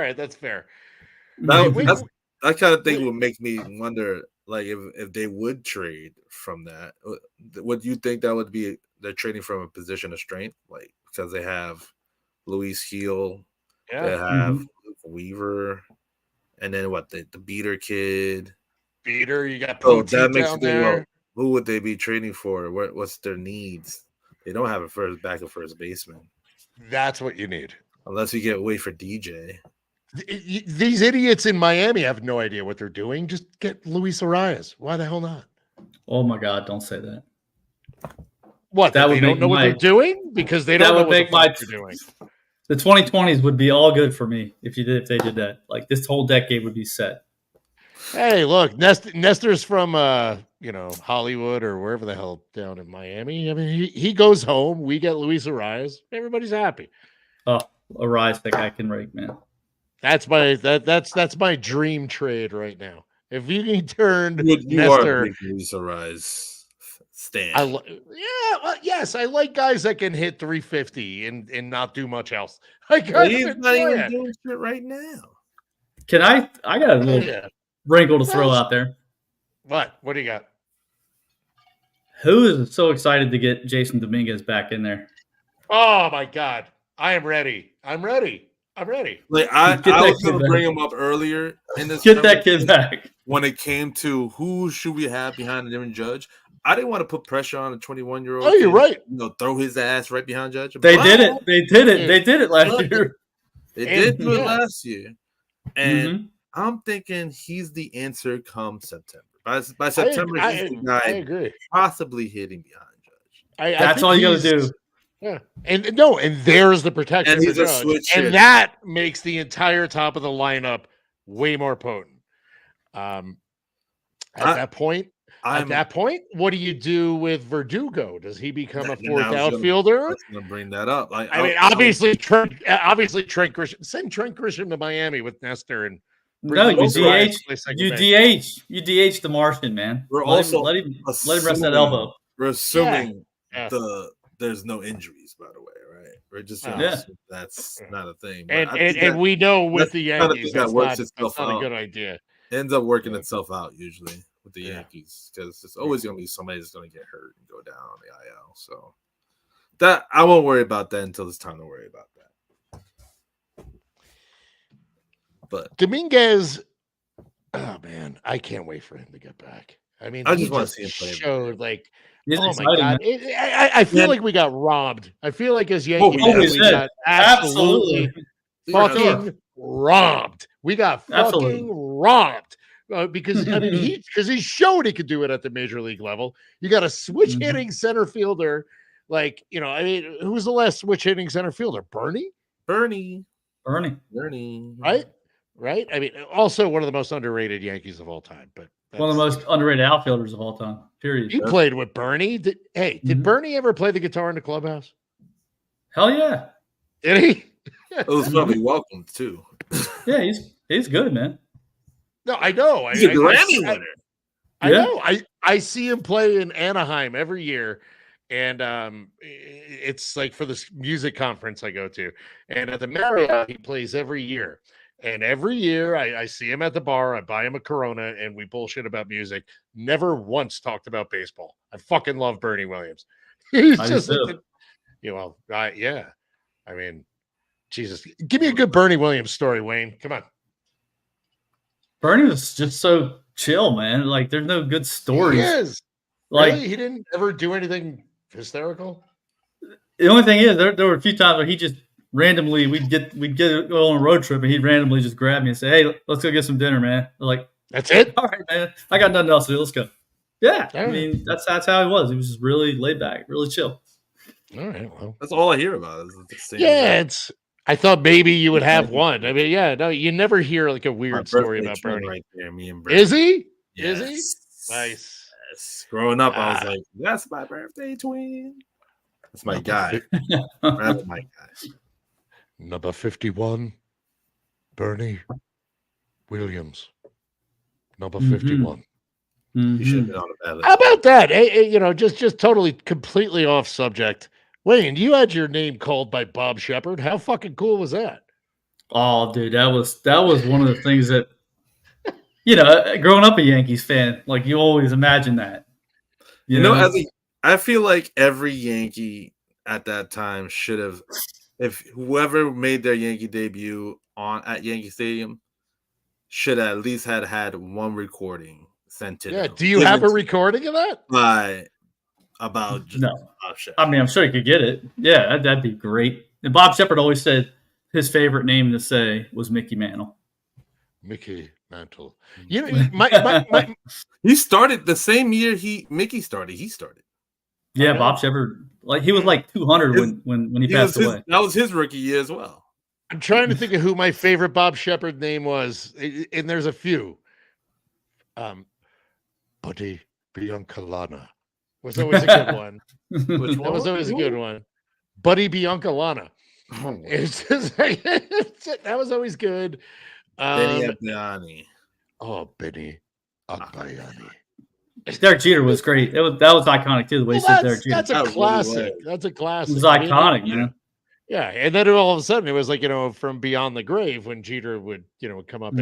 right, that's fair. That kind of thing would make me wonder, like, if they would trade from that. Would you think that would be they're trading from a position of strength, like because they have Luis Heel, they have Luke Weaver, and then what the beater kid? Beater, you got that makes me think, well, who would they be trading for? What's their needs? They don't have a first baseman. That's what you need, unless you get away for DJ. These idiots in Miami have no idea what they're doing. Just get Luis Arias. Why the hell not? Oh my God! Don't say that. What? That they don't know what they're doing because they don't know what they're doing. The 2020s would be all good for me if they did that. Like this whole decade would be set. Hey, look, Nestor's from Hollywood or wherever the hell down in Miami. I mean, he goes home. We get Luis Arias. Everybody's happy. Oh, Arias, that guy can rake, man. That's my dream trade right now. If you can turn Nestor, Luis Arias stand. Yes, I like guys that can hit 350 and not do much else. I Well, kind he's of not enjoy even it. doing shit right now. Can I got a little Yeah. wrinkle to throw out there. What? What do you got? Who is so excited to get Jason Dominguez back in there? Oh my God. I am ready. I'm ready. I'm ready. Like I Get that was kid going to back. bring him up earlier in this. Get that kid back. When it came to who should we have behind a different Judge, I didn't want to put pressure on a 21-year-old. Oh, you're right. Throw his ass right behind Judge. They did it. They did it. They did it last year. They did do it last year, and Mhm. I'm thinking he's the answer come September. By September, he's the guy I agree. possibly hitting behind Judge. That's all you got to do. Yeah, and there's the protection And he's for a Judge, switch and hitter. that makes the entire top of the lineup way more potent. At that point, what do you do with Verdugo? Does he become a fourth outfielder? I was going to bring that up. Obviously, Trent Grisham. Send Trent Grisham to Miami with Nestor and. No, you DH the Martian, man. We're let also him rest that elbow. We're assuming Yeah. there's no injuries, by the way, right? We're just that's not a thing. And we know with the Yankees that's not a good idea. It ends up working itself out usually with the Yankees because there's always going to be somebody that's going to get hurt and go down on the IL. So that I won't worry about that until it's time to worry about that. But Dominguez, oh man, I can't wait for him to get back. I mean, I just want to see him play. Showed like, He's oh exciting, my God, I feel like we got robbed. I feel like as Yankees, we got absolutely fucking robbed. We got fucking robbed because I mean he showed he could do it at the major league level. You got a switch hitting center fielder, like I mean, who was the last switch hitting center fielder? Bernie, right? I mean, also one of the most underrated Yankees of all time, but one of the most underrated outfielders of all time. Period. He played with Bernie. Did Bernie ever play the guitar in the clubhouse? Hell yeah. Did he? It was probably welcome too. Yeah, he's good, man. No, I know. He's a Grammy winner. I know. I see him play in Anaheim every year. And it's like for this music conference I go to. And at the Marriott, he plays every year. And every year I see him at the bar, I buy him a Corona, and we bullshit about music. Never once talked about baseball. I fucking love Bernie Williams. He's just like, yeah. I mean, Jesus. Give me a good Bernie Williams story, Wayne. Come on. Bernie was just so chill, man. Like, there's no good stories. He is. Like, really? He didn't ever do anything hysterical? The only thing is, there were a few times where he just randomly we'd go on a road trip and he'd randomly just grab me and say, "Hey, let's go get some dinner, man." I'm like, that's it? All right, man. I got nothing else to do. Let's go. Yeah. I mean, that's how he was. He was just really laid back, really chill. All right. Well, that's all I hear about is the same. Yeah, I thought maybe you would have one. I mean, no, you never hear like a weird story about Bernie. Right there, me and Bernie. Is he? Yes. Is he? Nice. Yes. Growing up, I was like, "That's my birthday twin." That's my guy. That's my guy. Number 51, Bernie Williams. Number 51. You should have been on a bad list. How about that? Hey, just totally, completely off subject. Wayne, you had your name called by Bob Shepard. How fucking cool was that? Oh, dude, that was one of the things that, growing up a Yankees fan, like you always imagine that. You know, I feel like every Yankee at that time should have, if whoever made their Yankee debut at Yankee Stadium, should have at least had one recording sent in. Yeah, do you have a recording of that? No. I mean, I'm sure you could get it. Yeah, that'd be great. And Bob Shepard always said his favorite name to say was Mickey Mantle. Mickey Mantle. My he started the same year Mickey started. He started. Yeah, Bob Shepard. Like he was like 200 when he passed away. That was his rookie year as well. I'm trying to think of who my favorite Bob Shepard name was, and there's a few. Buddy Biancalana was always a good one. That was always a good one. Buddy Biancalana. It's just like, that was always good. Benny Agbayani. Oh, Benny Agbayani. Derek Jeter was great. That was iconic too. The way he said Derek Jeter. That's a That really classic. was. That's a classic. It was I mean, iconic, you know, man. yeah, and then all of a sudden it was like, from beyond the grave when Jeter would come up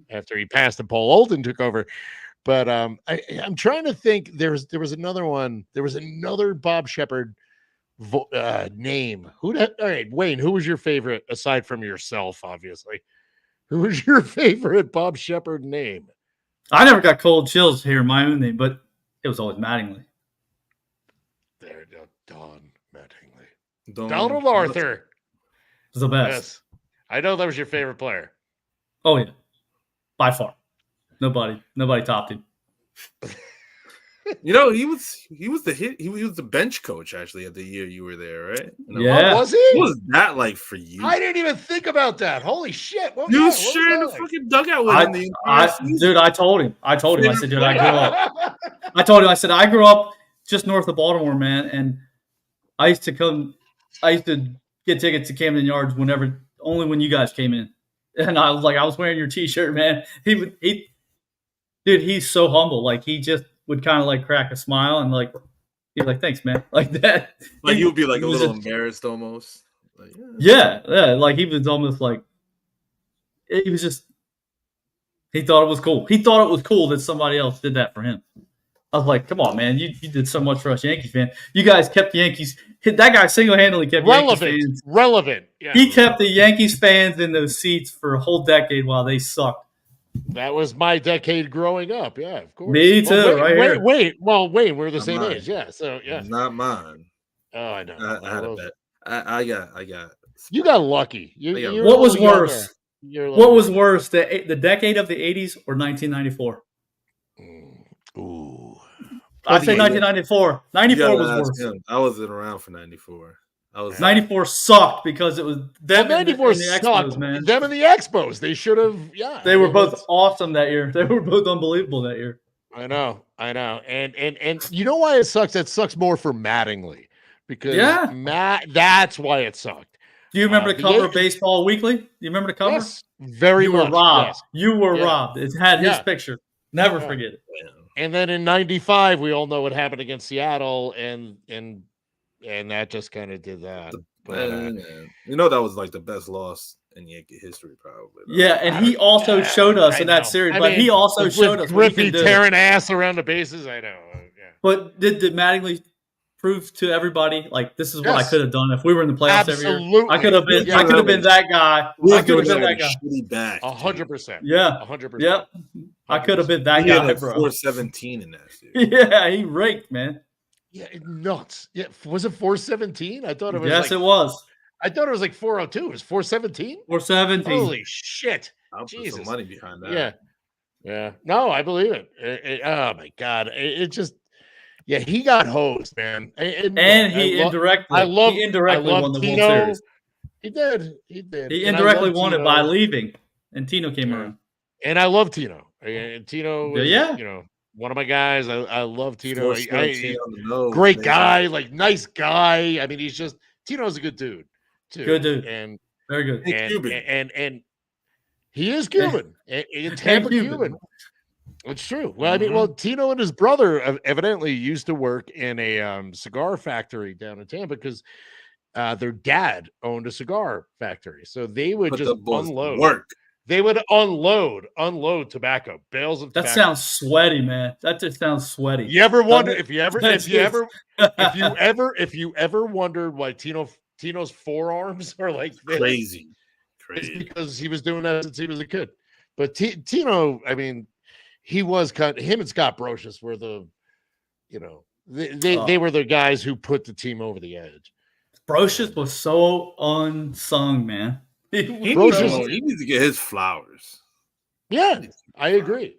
after he passed and Paul Olden took over. But I'm trying to think. There was another one. There was another Bob Shepard name. All right, Wayne. Who was your favorite aside from yourself? Obviously, who was your favorite Bob Shepard name? I never got cold chills hearing my own name, but it was always Mattingly. There, Don Mattingly, Don't- Donald Arthur. It was the best. Yes, I know that was your favorite player. Oh yeah, by far. Nobody topped him. You know, he was the bench coach actually at the year you were there, right? Yeah. Oh, was he? What was that like for you? I didn't even think about that. Holy shit! What, You yeah, was what sharing the that like? fucking dugout with him the entire season. Dude, I told him. I said, dude, I grew up. I said, I grew up just north of Baltimore, man, and I used to get tickets to Camden Yards only when you guys came in. And I was wearing your t-shirt, man. Dude, he's so humble. Like, he just would kind of like crack a smile and like, he's like, thanks, man. Like that. Like he would be like a was little embarrassed almost. Like, yeah. Like he was almost like, he was just, he thought it was cool. He thought it was cool that somebody else did that for him. I was like, come on, man. You did so much for us Yankees fans. You guys kept the Yankees. That guy single-handedly kept Yankees fans. Relevant. Yeah. He kept the Yankees fans in those seats for a whole decade while they sucked. That was my decade growing up. Yeah, of course. Me too, Wait. Well, Wayne, we're the Not same mine. age. Yeah. So yeah. Not mine. Oh, I know. I had a bet. I got. You got lucky. What was worse? What was worse, the decade of the 80s or 1994? Ooh. I say 1994. 94 was worse. Him. I wasn't around for 94. 94 sucked because it was them 94 and the sucked, Expos, man. Them and the Expos. They should have. Yeah. They were both awesome that year. They were both unbelievable that year. I know. And you know why it sucks? It sucks more for Mattingly because that's why it sucked. Do you remember the cover of Baseball Weekly? Do you remember the cover? Yes, very You much. were robbed. Yes. You were robbed. It had his picture. Never forget it. And then in '95, we all know what happened against Seattle, and that just kind of did that. But that was like the best loss in Yankee history, probably. Though. Yeah, and he also showed us in that series. But he also showed us Griffey tearing ass around the bases. I know. Yeah. But did Mattingly prove to everybody like this is what I could have done if we were in the playoffs every year? I could have been. I could have been that guy. I could have been that guy. 100%. Yeah. 100%. Yep. I could have been that guy, bro. 417 in that series. Yeah, he raked, man. Yeah, nuts. Yeah, was it 417? I thought it was. Yes, it was. I thought it was like 402. It was 417. 417. Holy shit! I'll Jesus. put some money behind that. Yeah. No, I believe it. Oh my god! It just. Yeah, he got hosed, man. And he indirectly won the World Series. He did. He indirectly won it by leaving, and Tino came around. And I love Tino. And Tino, one of my guys. I love Tino. Great guy, like nice guy. I mean, Tino's a good dude, too. Good dude, and very good. And he is Cuban. And Tampa Cuban. It's true. Well, Tino and his brother evidently used to work in a cigar factory down in Tampa because their dad owned a cigar factory. So they would just unload. They would unload tobacco, bales of tobacco. That sounds sweaty, man. That just sounds sweaty. You ever wonder if you ever wondered why Tino's forearms are like this? Crazy. It's because he was doing that since he was a kid. But Tino, I mean, he was him and Scott Brocious were they were the guys who put the team over the edge. Brocious was so unsung, man. He needs to get his flowers. Yeah, I agree.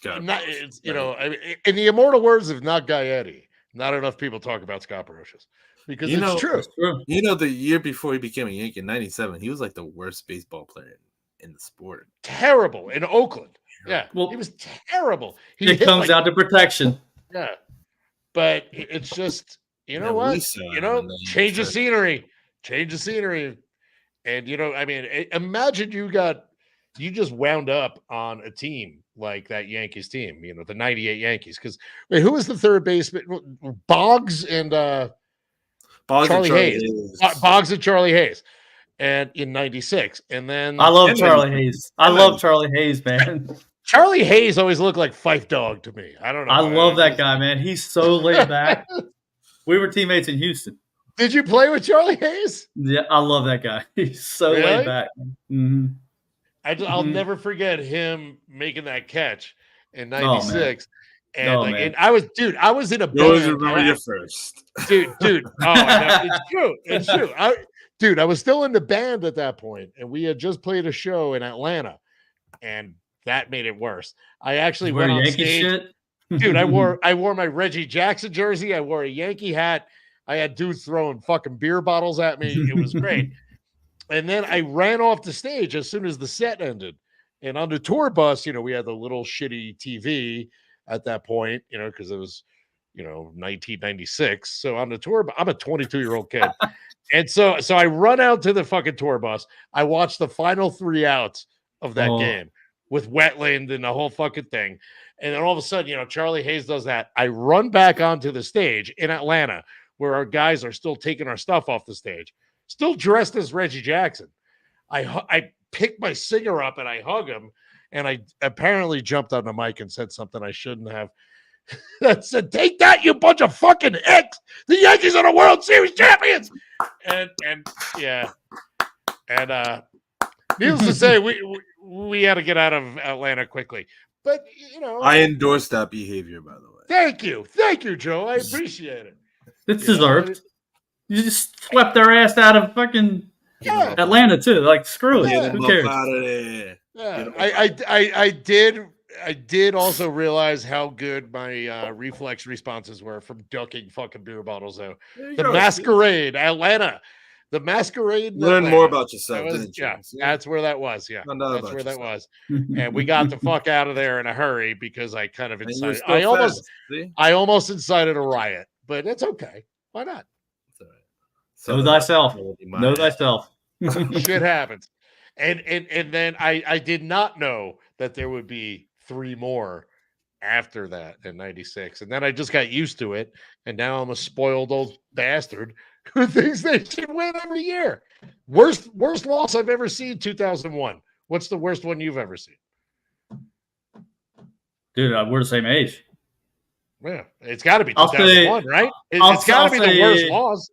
In the immortal words of not Gaetti, not enough people talk about Scott Brocious because it's true. The year before he became a Yankee in '97, he was like the worst baseball player in the sport. Terrible in Oakland. Yeah, well, he was terrible. It comes down to protection. Yeah, but it's just change the scenery. And imagine you got you just wound up on a team like that Yankees team, the 98 Yankees. Because who was the third baseman? Boggs and Charlie Hayes. Boggs and Charlie Hayes. And in 96. And then I love Charlie Hayes. I love Charlie Hayes, man. Charlie Hayes always looked like Fife Dog to me. I don't know. I love that guy, man. He's so laid back. We were teammates in Houston. Did you play with Charlie Hayes? Yeah, I love that guy. He's so laid back. Mm-hmm. I'll never forget him making that catch in 96. And I was in a band. You always remember your first. Dude. Oh, no, it's true. It's true. I was still in the band at that point, and we had just played a show in Atlanta, and that made it worse. I actually went on Yankee stage. Shit? Dude, I wore my Reggie Jackson jersey. I wore a Yankee hat. I had dudes throwing fucking beer bottles at me. It was great. And then I ran off the stage as soon as the set ended. And on the tour bus, we had the little shitty TV at that point, because it was, 1996. So on the tour, I'm a 22-year-old kid. And so I run out to the fucking tour bus. I watched the final 3 outs of that game with Wetland and the whole fucking thing. And then all of a sudden, Charlie Hayes does that. I run back onto the stage in Atlanta where our guys are still taking our stuff off the stage, still dressed as Reggie Jackson. I pick my singer up and I hug him. And I apparently jumped on the mic and said something I shouldn't have. I said, "Take that, you bunch of fucking X! The Yankees are the World Series champions!" And needless to say, we had to get out of Atlanta quickly. But I endorse that behavior, by the way. Thank you, Joe. I appreciate it. It's deserved. You just swept their ass out of fucking Atlanta too. Like, screw it. Yeah. Who cares? Out of there. Yeah, I did also realize how good my reflex responses were from ducking fucking beer bottles out. The Masquerade, Atlanta. The Masquerade. Learn more about yourself. That's where that was. Yeah, that's where that was. And we got the fuck out of there in a hurry because I kind of incited. I almost incited a riot, but it's okay. Why not? Know thyself. Know thyself. Shit happens. And then I did not know that there would be 3 more after that in 96. And then I just got used to it. And now I'm a spoiled old bastard who thinks they should win every year. Worst loss I've ever seen, 2001. What's the worst one you've ever seen? Dude, we're the same age. Yeah, it's got to be 2001, right? It's got to be the worst loss.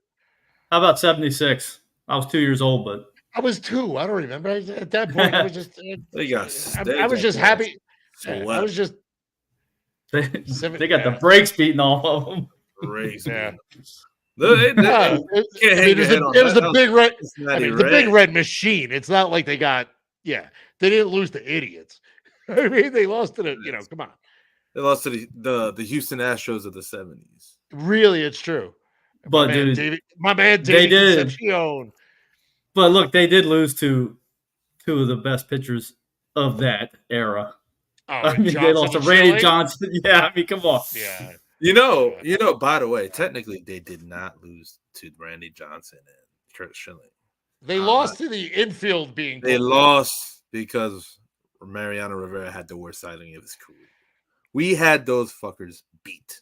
How about 76? I was 2 years old, but I was 2. I don't remember. At that point, I was just I was just happy. I was just they got the brakes beaten off of them. Crazy. Yeah. It was the big red. The big red machine. It's not like they got. Yeah, they didn't lose to idiots. I mean, they lost to the. Come on. They lost to the Houston Astros of the 70s. Really, it's true. But my man David they did. Concepcion. But look, they did lose to 2 of the best pitchers of that era. Oh, I mean, they lost to Randy Johnson. Yeah, I mean, come on. Yeah. By the way, technically they did not lose to Randy Johnson and Kurt Schilling. They lost to the infield being. They lost because Mariano Rivera had the worst sighting of his career. We had those fuckers beat.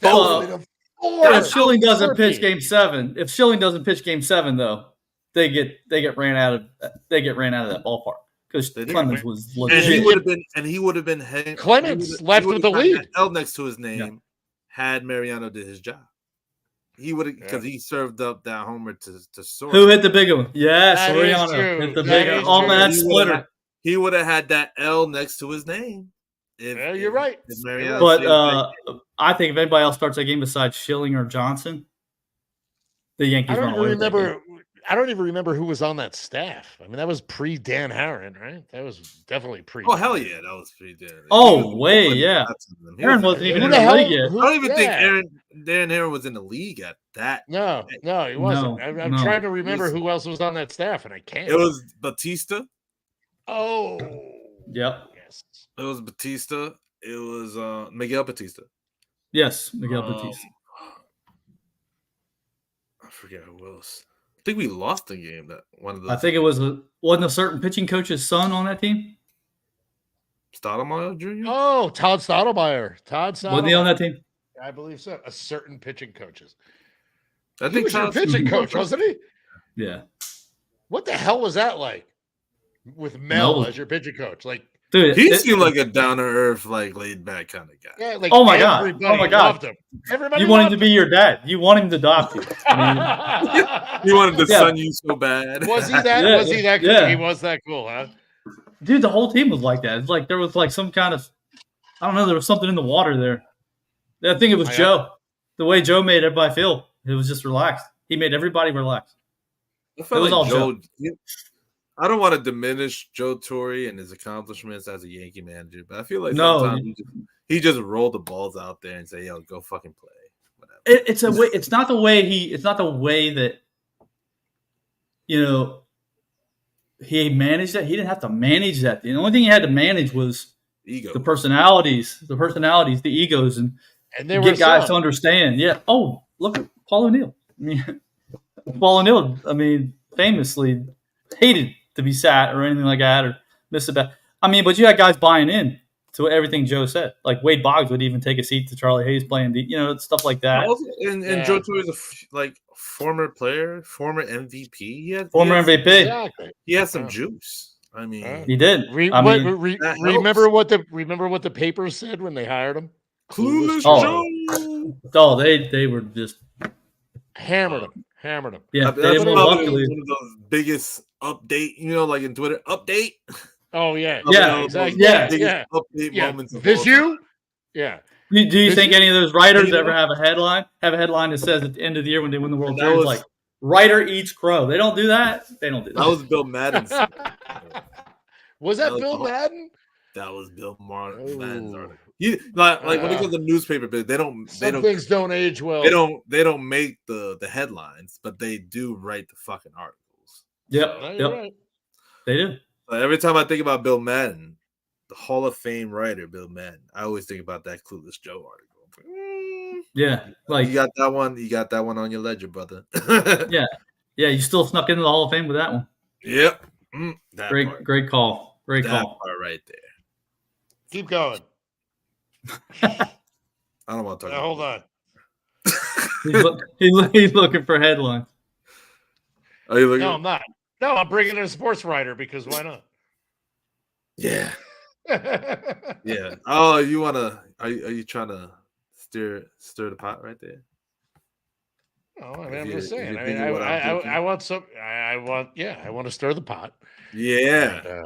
If Schilling doesn't pitch Game 7, though, they get ran out of that ballpark because Clemens was legit. And he would have been. Clemens left with the lead. L next to his name had Mariano did his job. He would have because he served up that homer to Soriano. Who hit the big one? Yeah, Soriano hit the big one on that splitter. He would have had that L next to his name. You're right. But I think if anybody else starts that game besides Schilling or Johnson, the Yankees run away. I don't even remember who was on that staff. I mean, that was pre Dan Harron, right? That was definitely pre. Oh hell yeah, that was pre Dan. Yeah. Aaron wasn't even in the league yet. I don't even think Dan Harron was in the league at that. No, he wasn't. I'm trying to remember who else was on that staff, and I can't. It was Batista. Oh, yep. Yes. It was Batista. It was Miguel Batista. Yes, Miguel Batista. I forget who else. I think we lost the game. That one of those. I think it was wasn't a certain pitching coach's son on that team? Stoudemire Jr. Oh, Todd Stoudemire. Wasn't he on that team? I believe so. A certain pitching coaches. I He think was your Todd pitching Stoudemire- coach, wasn't he? Yeah, What the hell was that like? With Mel as your pitching coach, like, dude. He seemed like a down to earth, like laid back kind of guy. yeah, like Oh my God. everybody Oh my God. loved him. Everybody You want him loved to be your dad. You want him to adopt you. I mean, He wanted to Yeah. son you so bad. Was he that? Yeah, was he that? yeah. He was that cool, huh? dude, the whole team was like that. It's like there was like some kind of, I don't know, there was something in the water there. I think it was Joe. The way Joe made everybody feel, it was just relaxed. He made everybody relax. I felt It was like all Joe. I don't want to diminish Joe Torre and his accomplishments as a Yankee manager, but I feel like No. sometimes he just rolled the balls out there and say, "Yo, go fucking play." Whatever. It's a way. It's not the way he. It's not the way that, you know, he managed that. He didn't have to manage that. The only thing he had to manage was Ego. the personalities, the egos, and they were get guys to some. understand. Yeah. Oh, look at Paul O'Neill. I mean, Paul O'Neill. I mean, famously hated to be sat or anything like that or miss a bet. I mean, but you had guys buying in to everything Joe said. Like Wade Boggs would even take a seat to Charlie Hayes playing, stuff like that. And Yeah. Joe Torre is a former player, former MVP. MVP. Exactly. He has some juice. I mean, He did. that Remember what the papers said when they hired him? Clueless Oh. Joe. Oh, they were just Hammered him. yeah. That's They probably were luckily. one of those biggest update. Like in Twitter, update. Oh yeah. Yeah, exactly. yeah, Biggest update moments. Of This all you? Yeah. Do you Did think you- any of those writers ever have a headline that says at the end of the year when they win the World Series, like writer eats crow? They don't do that. They don't do that. That was Bill Madden's. Was that That was Bill the- Madden? That was Bill Madden's Ooh. article. When it comes to newspaper, they don't Things don't age well. they don't make the headlines, but they do write the fucking articles. Yep. No, Yep. you're right. They do. Every time I think about Bill Madden, the Hall of Fame writer Bill Madden, I always think about that Clueless Joe article. Yeah. Like You got that one. You got that one on your ledger, brother. yeah. Yeah. You still snuck into the Hall of Fame with that one. Yep. That Great part. great call. Great That call. part right there. Keep going. I don't want to talk. Hold on. He's looking for headlines. Are you looking? No, I'm not. No, I'm bringing in a sports writer because why not? Yeah. Yeah. Oh, you wanna? Are you trying to stir the pot right there? Oh, I mean, If I'm you- just if saying. you're I mean, thinking what I'm thinking. I want some. I want to stir the pot. Yeah.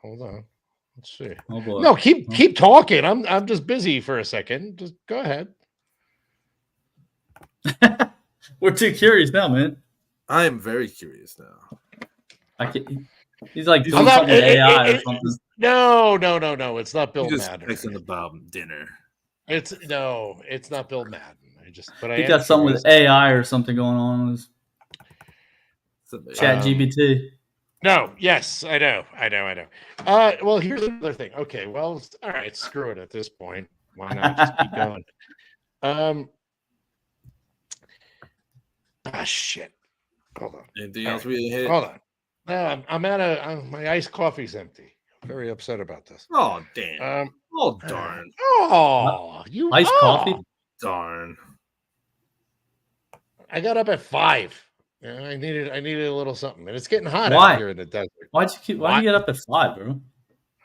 Hold on. Let's see. Oh boy. No, keep talking. I'm just busy for a second. Just go ahead. We're too curious now, man. I am very curious now. I can't, he's like doing I'm not- something with AI or something. No. It's not Bill You just Madden. fixing about dinner. It's not Bill Madden. I He am got something with curious. AI or something going on with his Chat GPT. No, yes, I know. Well, here's another thing. Okay, well, all right, screw it at this point. Why not just keep going? Shit. Hold on. Anything All else right. we hit? Hold on. No, I'm out of my iced coffee's empty. I'm very upset about this. Oh damn! Oh darn! You Iced coffee? Darn! I got up at 5. And I needed a little something, and it's getting hot Why? out here in the desert. Why'd you get up at 5, bro?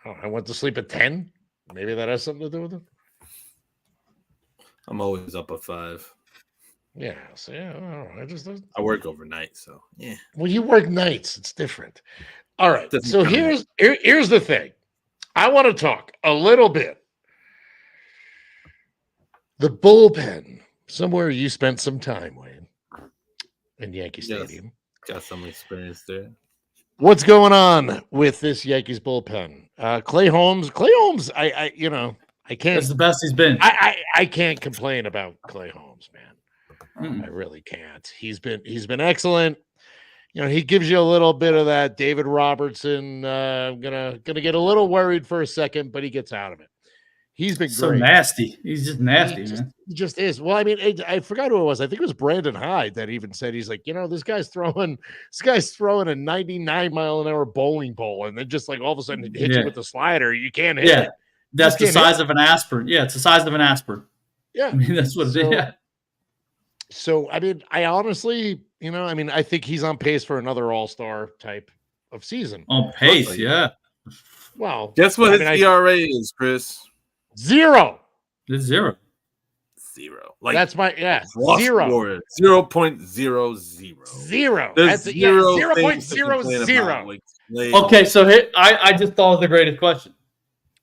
Oh, I went to sleep at 10. Maybe that has something to do with it. I'm always up at 5. Yeah. So yeah, I don't know. I work overnight, so yeah. Well, you work nights. It's different. All right. Doesn't So count. here's the thing. I want to talk a little bit. The bullpen. Somewhere you spent some time, Wayne, in Yankee Yes. Stadium. Got some experience there. What's going on with this Yankees bullpen? Clay Holmes. I can't. That's the best he's been. I can't complain about Clay Holmes, man. Mm-mm. I really can't. He's been excellent. He gives you a little bit of that David Robertson. I'm gonna get a little worried for a second, but he gets out of it. He's been so great. nasty. He's just nasty, man. He just is. Well, I mean, I forgot who it was. I think it was Brandon Hyde that even said, he's like, this guy's throwing a 99-mile-an-hour bowling ball, and then just like all of a sudden it hits you with the slider. You can't hit it. That's the size of an aspirin. Yeah, it's the size of an aspirin. Yeah, I mean, that's what it is. Yeah. So, I mean, I honestly, I think he's on pace for another all-star type of season. On pace, yeah. Well, guess what his ERA is, Chris? 0. It's 0. Like that's my 0.00. 0. There's That's 0.00. Okay, so I just thought of the greatest question.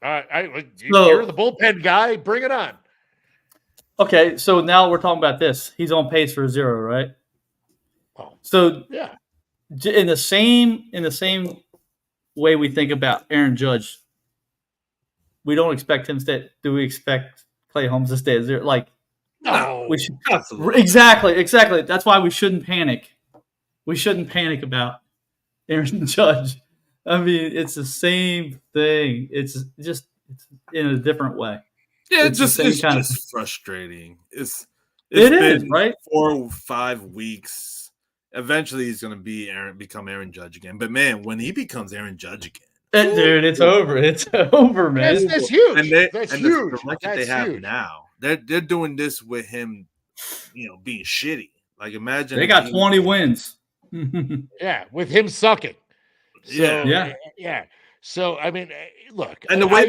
You're the bullpen guy. Bring it on. Okay, so now we're talking about this. He's on pace for 0, right? Well, so yeah, in the same way we think about Aaron Judge, we don't expect him to stay. Do we expect Clay Holmes to stay at 0? Like, no, we should, exactly. That's why we shouldn't panic. We shouldn't panic about Aaron Judge. I mean, it's the same thing. It's just in a different way. Yeah, it's just frustrating. It is, right? 4 or 5 weeks. Eventually, he's going to become Aaron Judge again. But man, when he becomes Aaron Judge again, dude, it's over. It's over, man. That's huge. That's huge. The record they have now, they're doing this with him, being shitty. Like, imagine they got 20 wins. Yeah, with him sucking. So, yeah. So I mean, look, and the way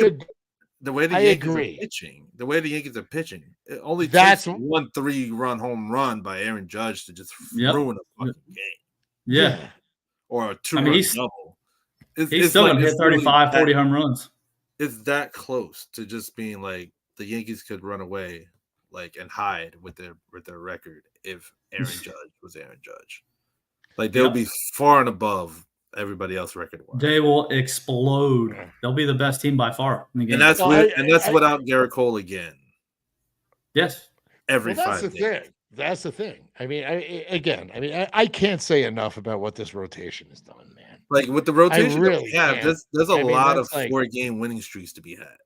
the Yankees are pitching, it only takes 1 3-run home run by Aaron Judge to just ruin a fucking game. Yeah, or a 2-run double. He's still gonna hit 35, 40 home runs. It's that close to just being like the Yankees could run away, like, and hide with their record if Aaron Judge was Aaron Judge. Like, they'll be far and above everybody else record-wise. They will explode. They'll be the best team by far in the game. And that's without Garrett Cole again. Yes. Every 5 days. That's the thing. I mean, I can't say enough about what this rotation has done, man. Like, with the rotation really there's a lot of 4-game winning streaks to be had.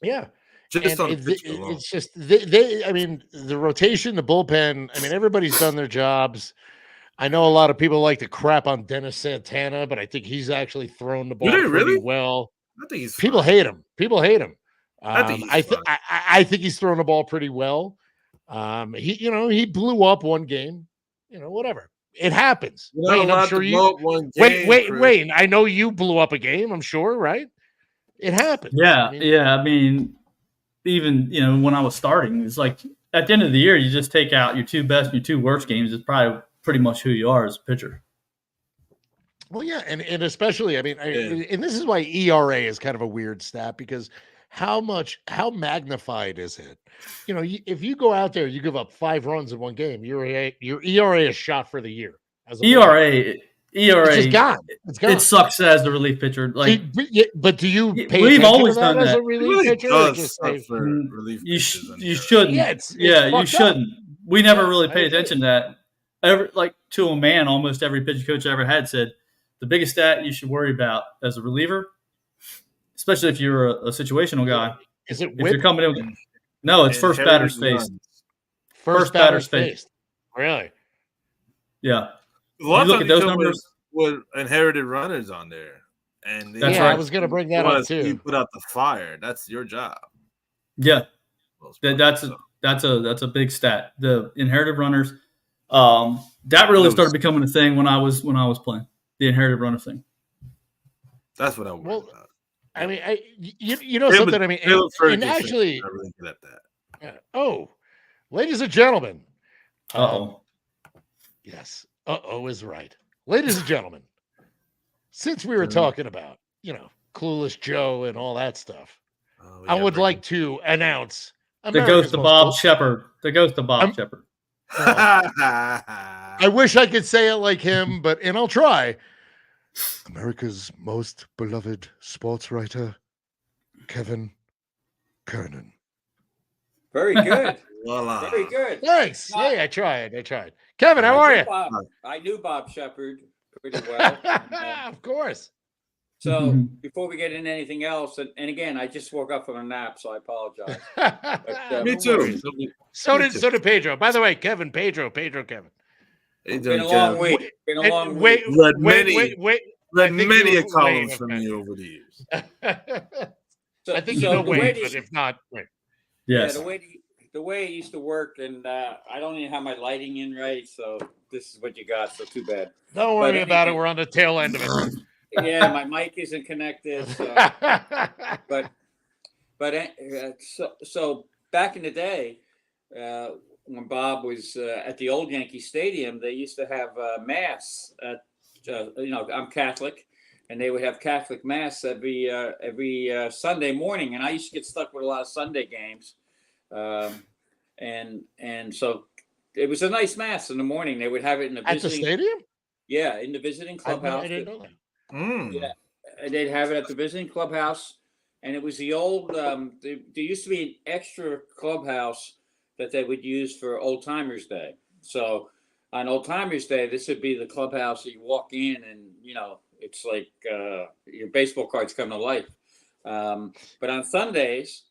Yeah. Just on it's just the rotation, the bullpen. I mean, everybody's done their jobs. I know a lot of people like to crap on Dennis Santana, but I think he's actually thrown the ball pretty well. I think people hate him. I think he's thrown the ball pretty well. He blew up one game. Whatever. It happens. Wayne, I'm sure Wayne, I know you blew up a game. I'm sure, right? It happens. Yeah, I mean, even when I was starting, it's like at the end of the year, you just take out your 2 best and your 2 worst games. It's probably pretty much who you are as a pitcher. Well, yeah, and especially, and this is why ERA is kind of a weird stat, because how magnified is it? If you go out there, you give up 5 runs in one game, your ERA is shot for the year. ERA, it's just gone. It's gone. It sucks as a a reliever. Like, but do you pay we've always done as that a relief pitcher? You shouldn't. You shouldn't. We never really paid attention to that. To a man, almost every pitching coach I ever had said the biggest stat you should worry about as a reliever, especially if you're a situational guy, is it if you're coming in? No, it's first batter's faced. First batter's faced. Really? Yeah. A lot of look at those numbers with inherited runners on there, and that's right. I was going to bring that up too. You put out the fire. That's your job. Yeah, that's a big stat. The inherited runners. That really started becoming a thing when I was playing the inherited runner thing. That's what I worry about. I mean, something. I mean, and actually, I really good at that. Ladies and gentlemen. Yes. Is right. Ladies and gentlemen, since we were talking about, Clueless Joe and all that stuff, I would like to announce the ghost of Bob Shepard. The ghost of Bob Shepard. I wish I could say it like him, and I'll try. America's most beloved sports writer, Kevin Kernan. Very good. Voila. Very good. Thanks. Hey, I tried. Kevin, how are you? I knew Bob Shepard pretty well. Of course. So before we get into anything else, and again, I just woke up from a nap, so I apologize. But, Me No too. worries. So did Pedro. By the way, Kevin. It's been a long week. Wait, Been a long wait, week. wait. Read I think many you a were columns way from ahead. you over the years. I think So you know the Wade, way but if not, wait. Yes. Yeah, the way it used to work, and I don't even have my lighting in right, so this is what you got. So too bad. Don't worry about it. anyway. We're on the tail end of it. Yeah, my mic isn't connected. So. So back in the day, when Bob was at the old Yankee Stadium, they used to have mass. I'm Catholic, and they would have Catholic mass every Sunday morning, and I used to get stuck with a lot of Sunday games, and so it was a nice mass in the morning. They would have it in the At the stadium. Yeah, in the visiting clubhouse. I didn't know that. Yeah, and they'd have it at the visiting clubhouse, and it was the old. There used to be an extra clubhouse that they would use for Old Timers Day. So on Old Timers Day, this would be the clubhouse that you walk in, and it's like your baseball cards come to life. But on Sundays,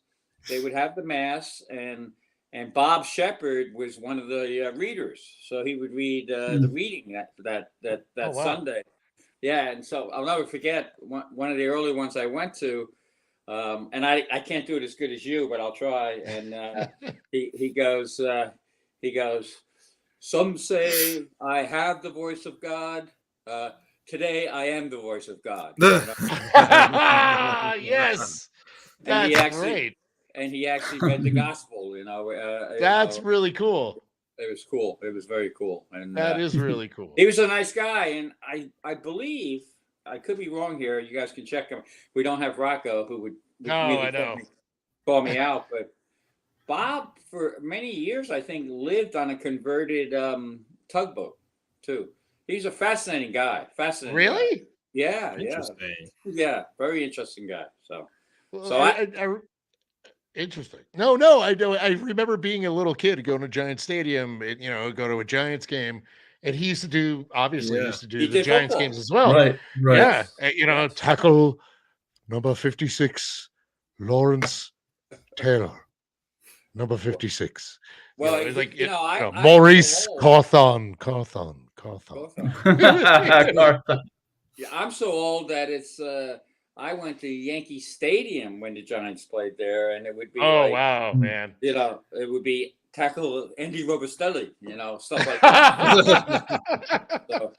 they would have the mass, and Bob Shepard was one of the readers, so he would read the reading that Oh, wow. Sunday. Yeah, and so I'll never forget one of the early ones I went to, and I can't do it as good as you, but I'll try. And he goes, some say I have the voice of God. Today I am the voice of God. Yes, And that's great. And he actually read the gospel. That's really cool. It was cool. It was very cool. And that is really cool. He was a nice guy, and I believe, I could be wrong here. You guys can check him. We don't have Rocco, who would really call me out, but Bob, for many years, I think, lived on a converted tugboat too. He's a fascinating guy. Fascinating. Really? Guy. Yeah. Interesting. Yeah. Very interesting guy. So. Interesting. No, I know. I remember being a little kid going to Giant Stadium, go to a Giants game, and he used to do the Giants football games as well. Right. Yeah. Tackle number 56, Lawrence Taylor, number 56. Well, it's like I'm Maurice so Carthon. Yeah, I'm so old that it's. I went to Yankees Stadium when the Giants played there, and it would be. Oh, wow, man! It would be tackle Andy Robustelli, stuff like that. So,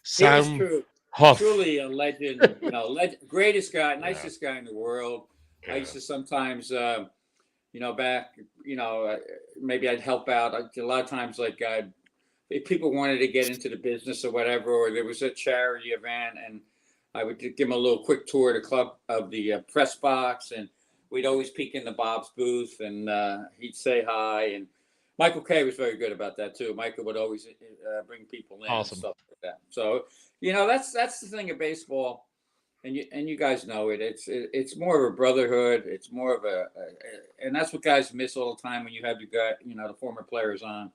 Sam Huff, truly a legend. Greatest guy, nicest guy in the world. Yeah. I used to sometimes, back, maybe I'd help out. A lot of times, if people wanted to get into the business or whatever, or there was a charity event, and I would give him a little quick tour of the club of the press box, and we'd always peek into Bob's booth, and he'd say hi. And Michael Kay was very good about that too. Michael would always bring people in. Awesome. And stuff like that. So that's the thing of baseball, and you guys know it. It's more of a brotherhood. It's more of and that's what guys miss all the time when you have the former players on.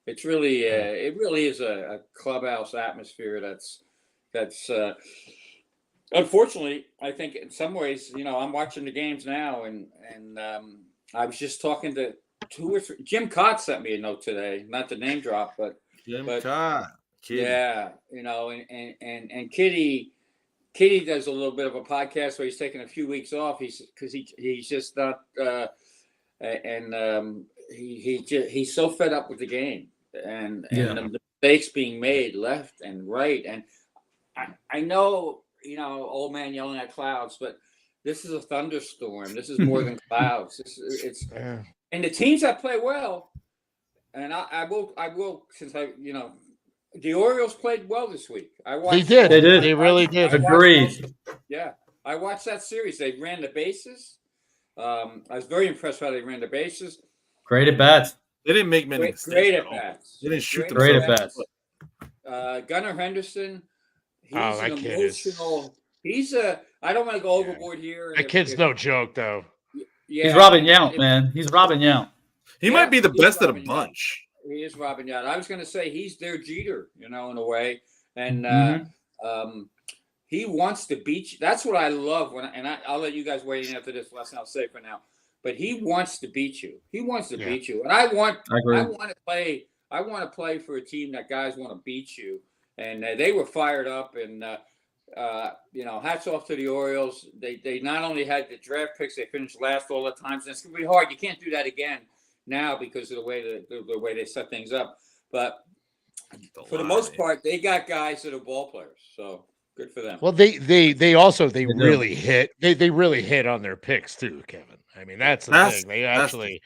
It's really it really is a clubhouse atmosphere that's. Unfortunately, I think in some ways, I'm watching the games now, and I was just talking to 2 or 3. Jim Cott sent me a note today, not to name drop, but Jim Cott, Kitty. Yeah, and Kitty does a little bit of a podcast where he's taking a few weeks off. He's just not, he's so fed up with the game and the mistakes being made left and right, and I know. Old man yelling at clouds, but this is a thunderstorm. This is more than clouds. And the teams that play well, and I will, since the Orioles played well this week. They did. They really did. Agreed. Yeah, I watched that series. They ran the bases. I was very impressed how they ran the bases. Great at bats. They didn't make many mistakes. Great at bats. They didn't shoot them. Great at bats. Gunnar Henderson. He's that an kid emotional. I don't want to go overboard here. That kid's no joke, though. Yeah, he's Robin Yount, man. He's Robin Yount. He might be the best of the bunch. He is Robin Yount. I was going to say he's their Jeter, in a way, and He wants to beat you. That's what I love I'll let you guys weigh in after this. Last thing I'll say for now. But he wants to beat you. He wants to beat you. And I want to play. I want to play for a team that guys want to beat you. And they were fired up. And hats off to the Orioles. They not only had the draft picks, they finished last all the times. And it's gonna be hard. You can't do that again now because of the way they set things up. But for the most part, they got guys that are ball players. So. Good for them. Well, they really hit. They really hit on their picks too, Kevin. I mean, that's the thing. They actually,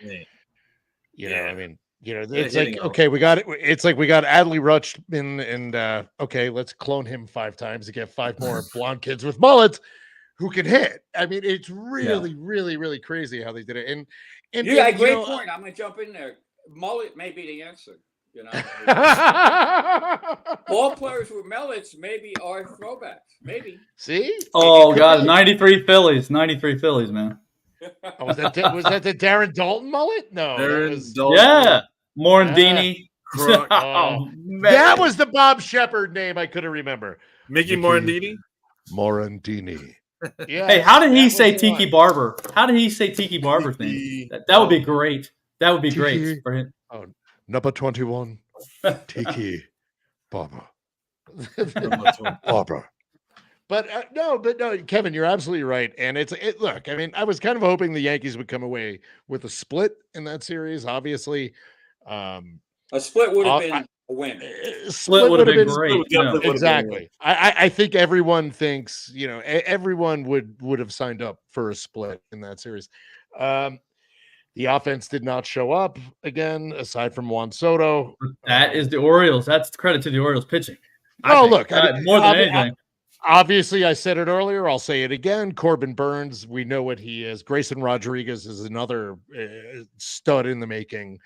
it's like, okay, we got it. It's like we got Adley Rutschman and okay, let's clone him 5 times to get 5 more blonde kids with mullets who can hit. I mean, it's really, really, really crazy how they did it. And great point. I'm gonna jump in there. Mullet may be the answer. Ball players with mullets maybe are throwbacks. Maybe. See? Oh God, 93 Phillies, man. Was that the Darren Dalton mullet? No, Dalton. Yeah, Morandini. That was the Bob Shepard name I couldn't remember. Mickey Morandini. Morandini. Yeah. Hey, how did he say Tiki Barber? How did he say Tiki Barber thing? That would be great. That would be great for him. Oh, number 21, Tiki Barber. Barber. But no, Kevin, you're absolutely right. And look, I mean, I was kind of hoping the Yankees would come away with a split in that series. Obviously, a split would have been a win. Split would have been great. Exactly. I think everyone thinks, everyone would have signed up for a split in that series. The offense did not show up again, aside from Juan Soto. That is the Orioles. That's credit to the Orioles pitching. More than anything. Obviously, I said it earlier. I'll say it again. Corbin Burns, we know what he is. Grayson Rodriguez is another stud in the making.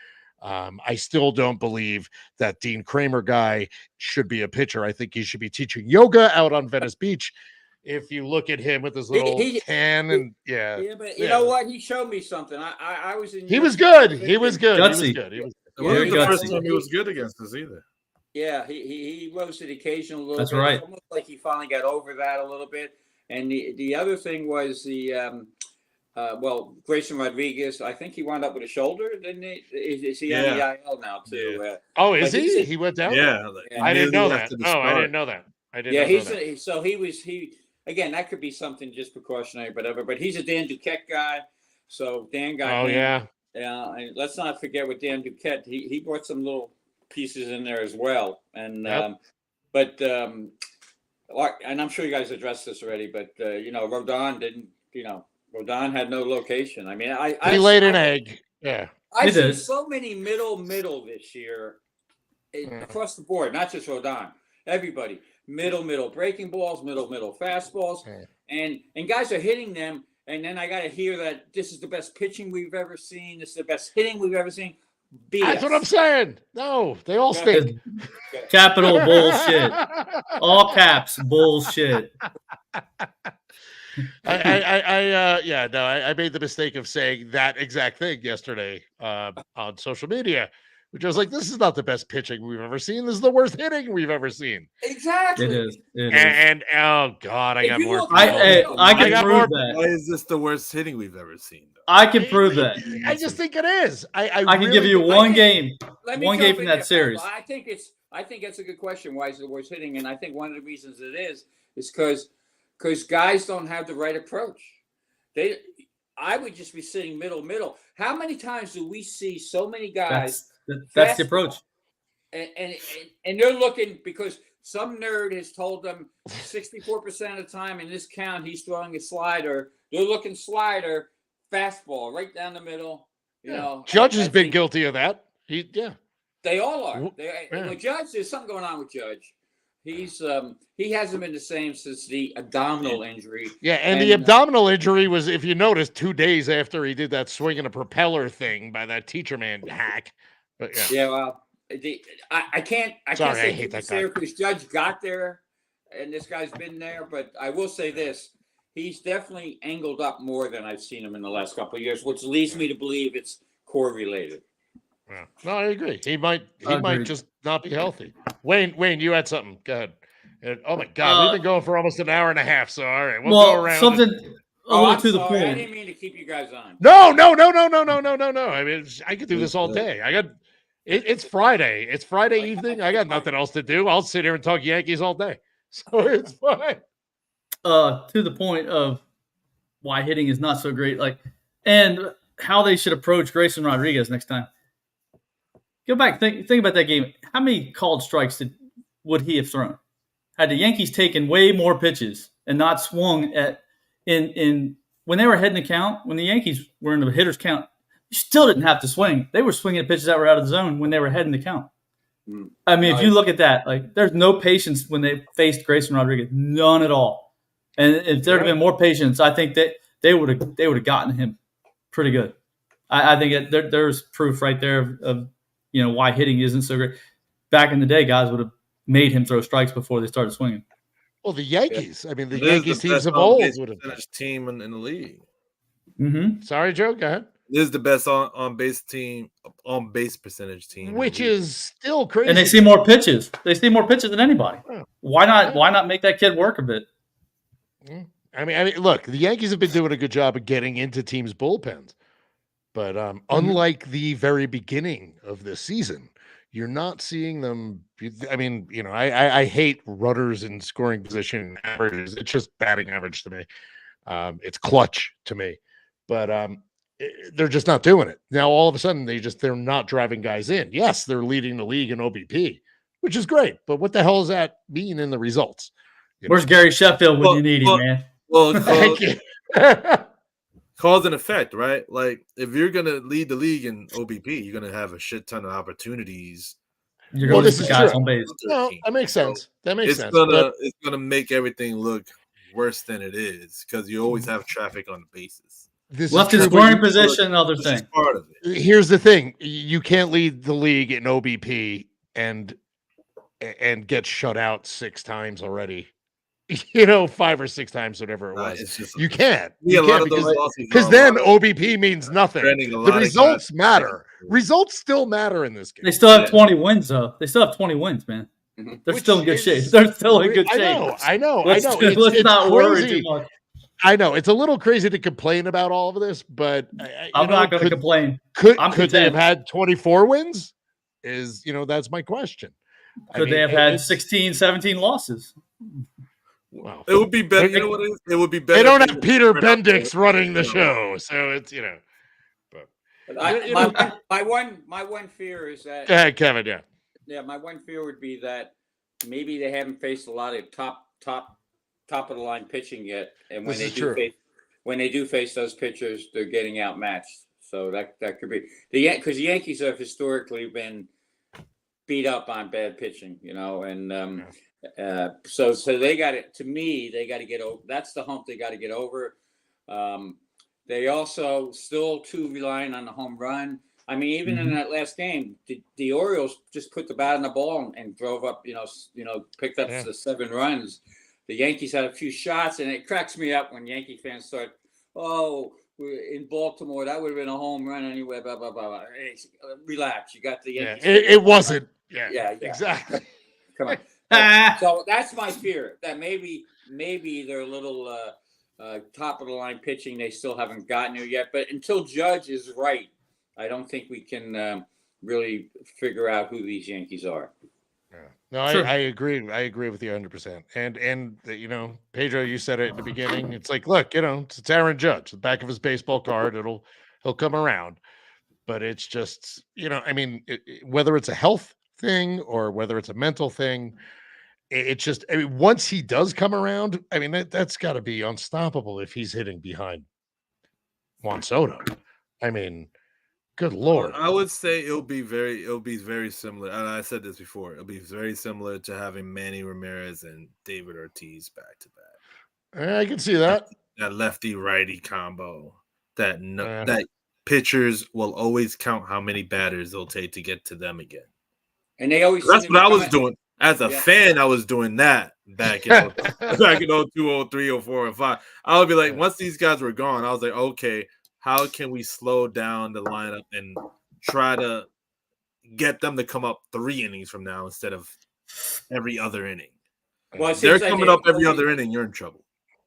I still don't believe that Dean Kramer guy should be a pitcher. I think he should be teaching yoga out on Venice Beach. If you look at him with his little tan and but you know what? He showed me something. I was in. He was good. He was good. Gutsy. It wasn't the first time he was good against us either. Yeah, he rose to the occasion a little That's bit. right. It's almost like he finally got over that a little bit. And the other thing was Grayson Rodriguez. I think he wound up with a shoulder, didn't he? Is he on the IL now too? Yeah. Is he? He went down. Yeah, I didn't know that. No, I didn't know that. Again, that could be something just precautionary, whatever. But he's a Dan Duquette guy, so Dan got. Oh yeah. Yeah, and let's not forget with Dan Duquette, he brought some little pieces in there as well, and and I'm sure you guys addressed this already, but Rodon didn't. Rodon had no location. I mean, he laid an egg. Yeah, I see so many middle this year across the board, not just Rodon. Everybody. Middle, breaking balls, middle, fastballs, and guys are hitting them. And then I got to hear that this is the best pitching we've ever seen. This is the best hitting we've ever seen. BS. That's what I'm saying. No, they all stink. Capital bullshit. All caps bullshit. I made the mistake of saying that exact thing yesterday on social media. Which I was like, this is not the best pitching we've ever seen. This is the worst hitting we've ever seen. Exactly. It is. And oh God, I got more. I can prove that. Why is this the worst hitting we've ever seen? Though? I can prove that. I just think it is. I can give you one game from that series. I think that's a good question. Why is it the worst hitting? And I think one of the reasons it is because guys don't have the right approach. I would just be sitting middle. How many times do we see so many guys? That's the approach. And they're looking because some nerd has told them 64% of the time in this count he's throwing a slider. They're looking slider, fastball right down the middle. Judge has been guilty of that. They all are. With Judge, there's something going on with Judge. He hasn't been the same since the abdominal injury. Yeah, and the abdominal injury was, if you notice, 2 days after he did that swinging a propeller thing by that teacher man hack. But well, I can't say he's there because Judge got there, and this guy's been there. But I will say this: he's definitely angled up more than I've seen him in the last couple of years, which leads me to believe it's core related. Yeah. No, I agree. He might just not be healthy. Wayne, you had something. Go ahead. And, oh my God, we've been going for almost an hour and a half. So all right, we'll go Well, around. something a little I'm to the sorry. I point. didn't mean to keep you guys on. No. I mean, I could do this all day. It's Friday. It's Friday evening. I got nothing else to do. I'll sit here and talk Yankees all day. So it's fine. To the point of why hitting is not so great, and how they should approach Grayson Rodriguez next time. Go back, think about that game. How many called strikes would he have thrown? Had the Yankees taken way more pitches and not swung in when they were ahead in the count, when the Yankees were in the hitter's count, you still didn't have to swing. They were swinging at pitches that were out of the zone when they were ahead in the count. I mean, if you look at that, there's no patience when they faced Grayson Rodriguez, none at all. And if there had been more patience, I think that they would have gotten him pretty good. I think there's proof right there of why hitting isn't so great. Back in the day, guys would have made him throw strikes before they started swinging. Well, the Yankees. I mean, the This is Yankees the teams best of old on-base would have. percentage team in the league. Mm-hmm. Sorry, Joe. Go ahead. This is the best on base percentage team, Which is still crazy. And they see more pitches. They see more pitches than anybody. Oh. Why not? Why not make that kid work a bit? I mean, look, the Yankees have been doing a good job of getting into teams' bullpens, but unlike the very beginning of this season, you're not seeing them. I mean, I hate runners in scoring position averages. It's just batting average to me. It's clutch to me, but they're just not doing it now. All of a sudden, they're not driving guys in. Yes, they're leading the league in OBP, which is great, but what the hell does that mean in the results? Where's Gary Sheffield when you need him, man? Well, Thank you. cause and effect, right? Like if you're gonna lead the league in OBP, you're gonna have a shit ton of opportunities. You're going to this put is guys true. on base. No, that makes sense. That makes sense. It's gonna make everything look worse than it is because you always have traffic on the bases. Left in scoring position, another thing. Part of it. Here's the thing: you can't lead the league in OBP and get shut out 6 times already. 5 or 6 times, whatever it was. You can't. You can't because then OBP means nothing. The results matter. Results still matter in this game. They still have 20 wins, though. They still have 20 wins, man. They're still in good shape. They're still in good shape. I know. Let's It's not worry crazy. too much. I know it's a little crazy to complain about all of this, but I'm not going to complain. Could they have had 24 wins? That's my question. Could they have had 16, 17 losses? Well, it would be better. You know what it is? It would be better. They don't have Peter Bendix running the show, so it's But my one fear is that. Go ahead, Kevin. Yeah. Yeah, my one fear would be that maybe they haven't faced a lot of top of the line pitching yet, and when they do face those pitchers, they're getting outmatched. So that could be because the Yankees have historically been beat up on bad pitching, and so they got it. To me, they got to get over. That's the hump they got to get over. They also still too relying on the home run. I mean, even in that last game, the Orioles just put the bat on the ball and drove up. Picked up the 7 runs. The Yankees had a few shots, and it cracks me up when Yankee fans start, in Baltimore, that would have been a home run anyway, blah, blah, blah, blah. Hey, relax. You got the Yankees. Yeah, it wasn't. Yeah, exactly. Come on. So that's my fear, that maybe they're a little top of the line pitching. They still haven't gotten there yet. But until Judge is right, I don't think we can really figure out who these Yankees are. Yeah. No, sure. I agree. I agree with you 100%. And Pedro, you said it in the beginning. It's like, look, it's Aaron Judge, the back of his baseball card. He'll come around. But it's just, whether it's a health thing or whether it's a mental thing, it's just, once he does come around, that's got to be unstoppable if he's hitting behind Juan Soto. Good Lord. I would say it'll be very similar. And I said this before. It'll be very similar to having Manny Ramirez and David Ortiz back to back. I can see that. That lefty righty combo. That pitchers will always count how many batters they'll take to get to them again. And they always. That's what I was doing. As a fan, I was doing that back in 02, 03, 04, and 05. I would be like, once these guys were gone, I was like, okay, how can we slow down the lineup and try to get them to come up 3 innings from now instead of every other inning? Well, it They're seems like coming up every other inning. You're in trouble.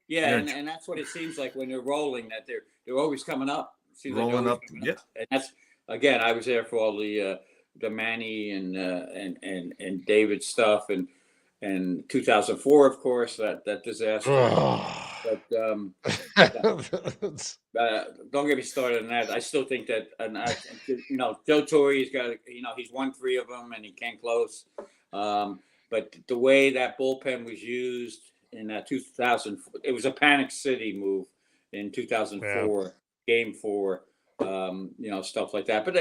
Yeah, and that's what it seems like when they're rolling. That they're always coming up. Seems like Rolling they're up, always coming up. And that's again. I was there for all the Manny and David stuff and 2004, of course, that disaster. But don't get me started on that. I still think that, Joe Torre's got, he's won 3 of them and he came close. But the way that bullpen was used in that 2000, it was a panic city move in 2004, Game 4, stuff like that. But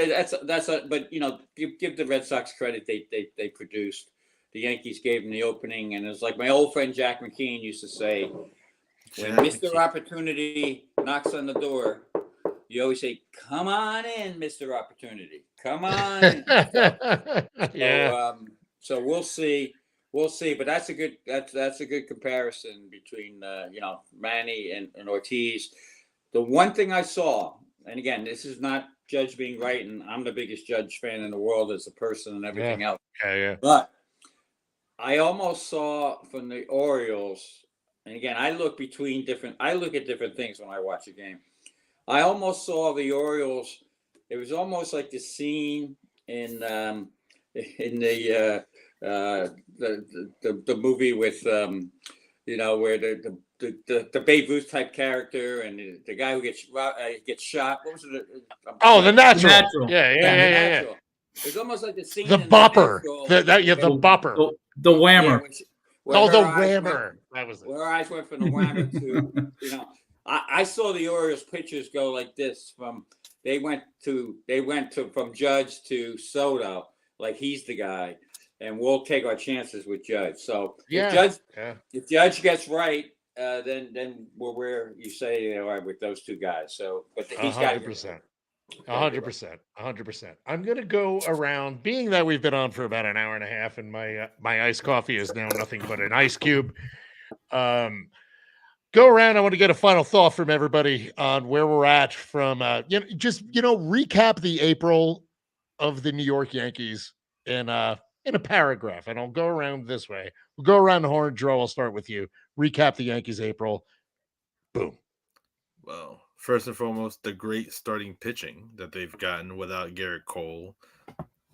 but give the Red Sox credit. They produced. The Yankees gave them the opening, and it was like my old friend Jack McKean used to say, when Mr. Opportunity knocks on the door, you always say, "Come on in, Mr. Opportunity. Come on in." So we'll see. But that's a good comparison between Manny and Ortiz. The one thing I saw, and again, this is not Judge being right, and I'm the biggest Judge fan in the world as a person and everything else. But I almost saw from the Orioles, and again, I look at different things when I watch a game. I almost saw the Orioles. It was almost like the scene in the movie with where the Babe Ruth type character and the guy who gets shot. What was it? The Natural. Yeah. It's almost like the scene. The bopper. The bopper. The whammer. The whammer. That was it. Where our eyes went from the whammer to, I saw the Orioles pitchers go like this they went from Judge to Soto, like he's the guy, and we'll take our chances with Judge. So if Judge gets right, then we're where you say they are with those two guys. So, but he's got 100%. 100%. I'm going to go around, being that we've been on for about an hour and a half and my iced coffee is now nothing but an ice cube. Go around. I want to get a final thought from everybody on where we're at from, recap the April of the New York Yankees in a paragraph. And I'll go around this way. We'll go around the horn. Joe, I'll start with you. Recap the Yankees April. Boom. Well, first and foremost, the great starting pitching that they've gotten without Garrett Cole.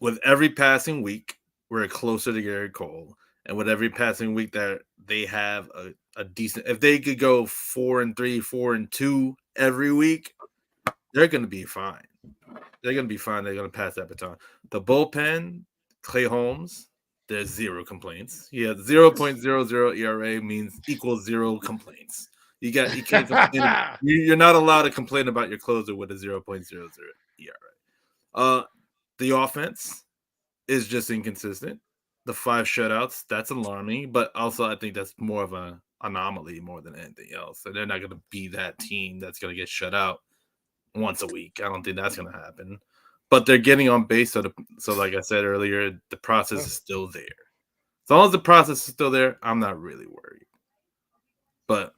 With every passing week, we're closer to Garrett Cole. And with every passing week that they have a decent, if they could go 4-3, 4-2 every week, they're going to be fine. They're going to be fine. They're going to pass that baton. The bullpen, Clay Holmes, there's 0 complaints. He has 0.00 ERA equals 0 complaints. You can't complain. You're not allowed to complain about your closer with a 0.00 ERA. The offense is just inconsistent. The 5 shutouts, that's alarming, but also I think that's more of an anomaly more than anything else. So they're not going to be that team that's going to get shut out once a week. I don't think that's going to happen. But they're getting on base, so like I said earlier, the process is still there. As long as the process is still there, I'm not really worried. But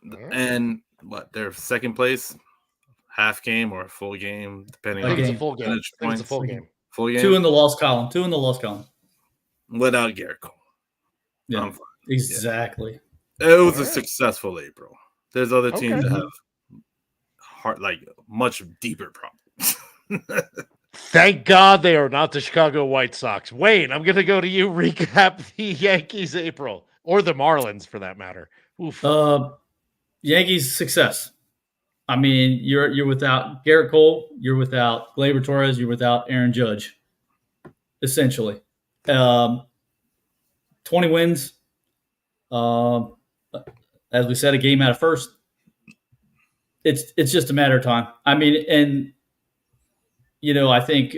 they're second place, half game or a full game, depending on it's a full game. It's a full game. Full game. 2 in the lost column. 2 in the lost column. Without Garrett Cole. Yeah, exactly. Yeah. It was a successful April. There's other teams that have much deeper problems. Thank God they are not the Chicago White Sox. Wayne, I'm going to go to you. Recap the Yankees April, or the Marlins for that matter. Oof. Yankees success. I mean, you're without Garrett Cole, you're without Gleyber Torres, you're without Aaron Judge, essentially. 20 wins. As we said, a game out of first. It's just a matter of time. I mean, and I think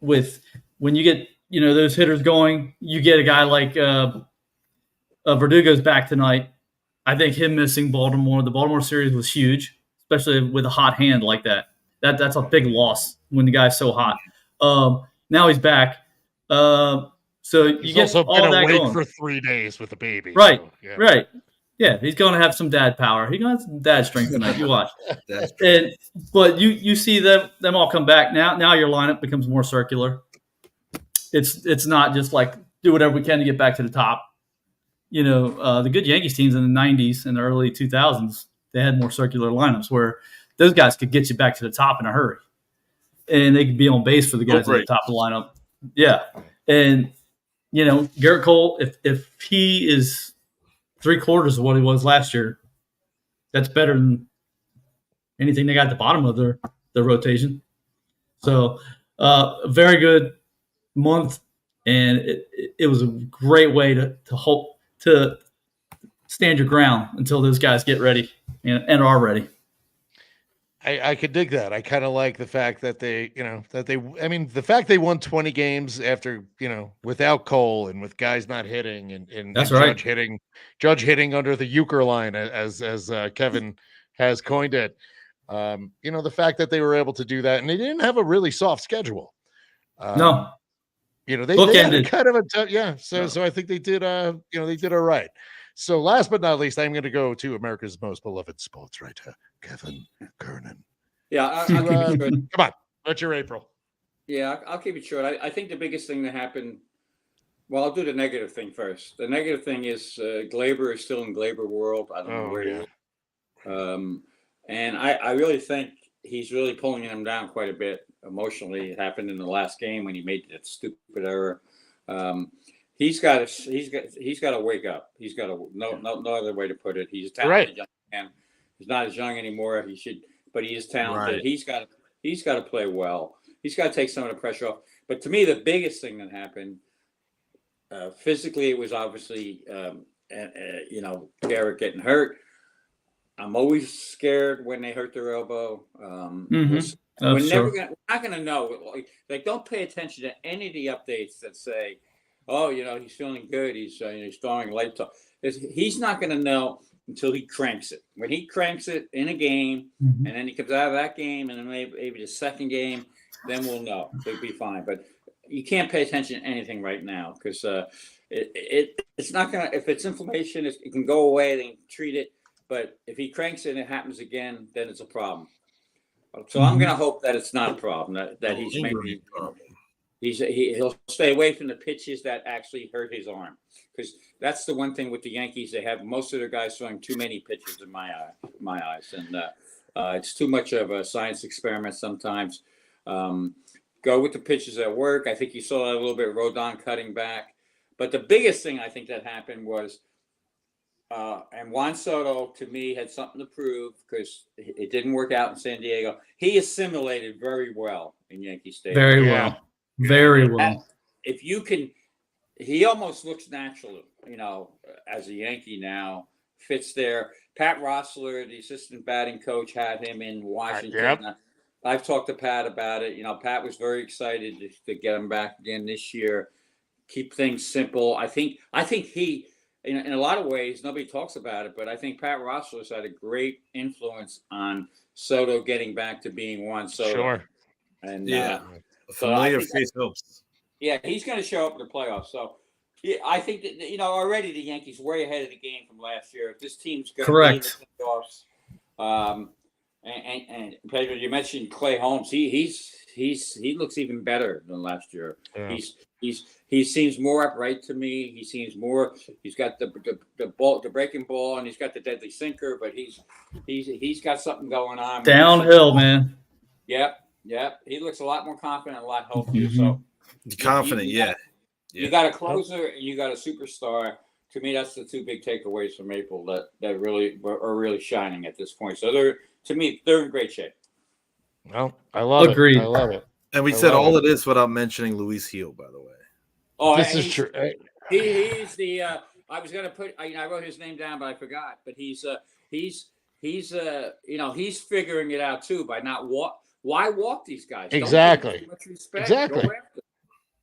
with when you get those hitters going, you get a guy like Verdugo's back tonight. I think him missing the Baltimore series was huge, especially with a hot hand like that. That's a big loss when the guy's so hot. Now he's back. So he's you get also all been that awake going for 3 days with a baby. Right. So, yeah. Right. Yeah, he's going to have some dad power. He's going to have some dad strength tonight. You watch. But you see them all come back now. Now your lineup becomes more circular. It's not just like do whatever we can to get back to the top. the good Yankees teams in the 90s and the early 2000s, they had more circular lineups where those guys could get you back to the top in a hurry. And they could be on base for the guys at the top of the lineup. Yeah. And, Garrett Cole, if he is 3/4 of what he was last year, that's better than anything they got at the bottom of their rotation. So, a very good month, and it was a great way to hope to stand your ground until those guys get ready and are ready. I could dig that. I kind of like the fact that the fact they won 20 games after, without Cole and with guys not hitting and That's right. Judge hitting under the euchre line as Kevin has coined it. The fact that they were able to do that, and they didn't have a really soft schedule. No. They had kind of a So I think they did they did all right. So last but not least, I'm going to go to America's most beloved sports writer, Kevin Kernan. Yeah, I'll keep it short. Come on, what's your April? Yeah, I'll keep it short. I think the biggest thing that happened. Well, I'll do the negative thing first. The negative thing is Glaber is still in Glaber world. I don't know where he is. And I really think he's really pulling him down quite a bit emotionally. It happened in the last game when he made that stupid error. He's got to wake up. He's got to no other way to put it. He's a talented young man. He's not as young anymore. But he is talented. Right. He's got to play well. He's got to take some of the pressure off. But to me, the biggest thing that happened physically, it was obviously Garrett getting hurt. I'm always scared when they hurt their we're not going to know. Like, don't pay attention to any of the updates that say, "Oh, he's feeling good. He's throwing light talk." He's not going to know until he cranks it. When he cranks it in a game, and then he comes out of that game, and then maybe the second game, then we'll know. He'll be fine. But you can't pay attention to anything right now because it's not going to. If it's inflammation, it can go away. They can treat it. But if he cranks it and it happens again, then it's a problem. So I'm going to hope that it's not a problem. That he's maybe he'll stay away from the pitches that actually hurt his arm, because that's the one thing with the Yankees. They have most of their guys throwing too many pitches in my eyes, and it's too much of a science experiment sometimes. Go with the pitches that work. I think you saw that a little bit. Rodon cutting back, but the biggest thing I think that happened was. And Juan Soto, to me, had something to prove because it didn't work out in San Diego. He assimilated very well in Yankee Stadium. Very well. If you can, he almost looks natural, as a Yankee now, fits there. Pat Rossler, the assistant batting coach, had him in Washington. I've talked to Pat about it. Pat was very excited to get him back again this year. Keep things simple. I think he. In a lot of ways, nobody talks about it, but I think Pat Rossler's had a great influence on Soto getting back to being Juan Soto. Sure. And a familiar face helps. Yeah, he's going to show up in the playoffs. So I think that already the Yankees way ahead of the game from last year. If this team's going to be in the playoffs, and Pedro, you mentioned Clay Holmes. He looks even better than last year. Yeah. He seems more upright to me. He seems more. He's got the ball, the breaking ball, and he's got the deadly sinker. But he's got something going on. Downhill, man. Yep. He looks a lot more confident, a lot healthier. So confident, You got a closer and you got a superstar. To me, that's the two big takeaways from April that really are really shining at this point. So they're in great shape. Well, I love Agreed. it. I love it. And we said all of this without mentioning Luis Gil, by the way. Oh, this is true. He's the. I was gonna put. I wrote his name down, but I forgot. But he's figuring it out too by not walk. Why walk these guys? Exactly. Don't give too much respect. Exactly.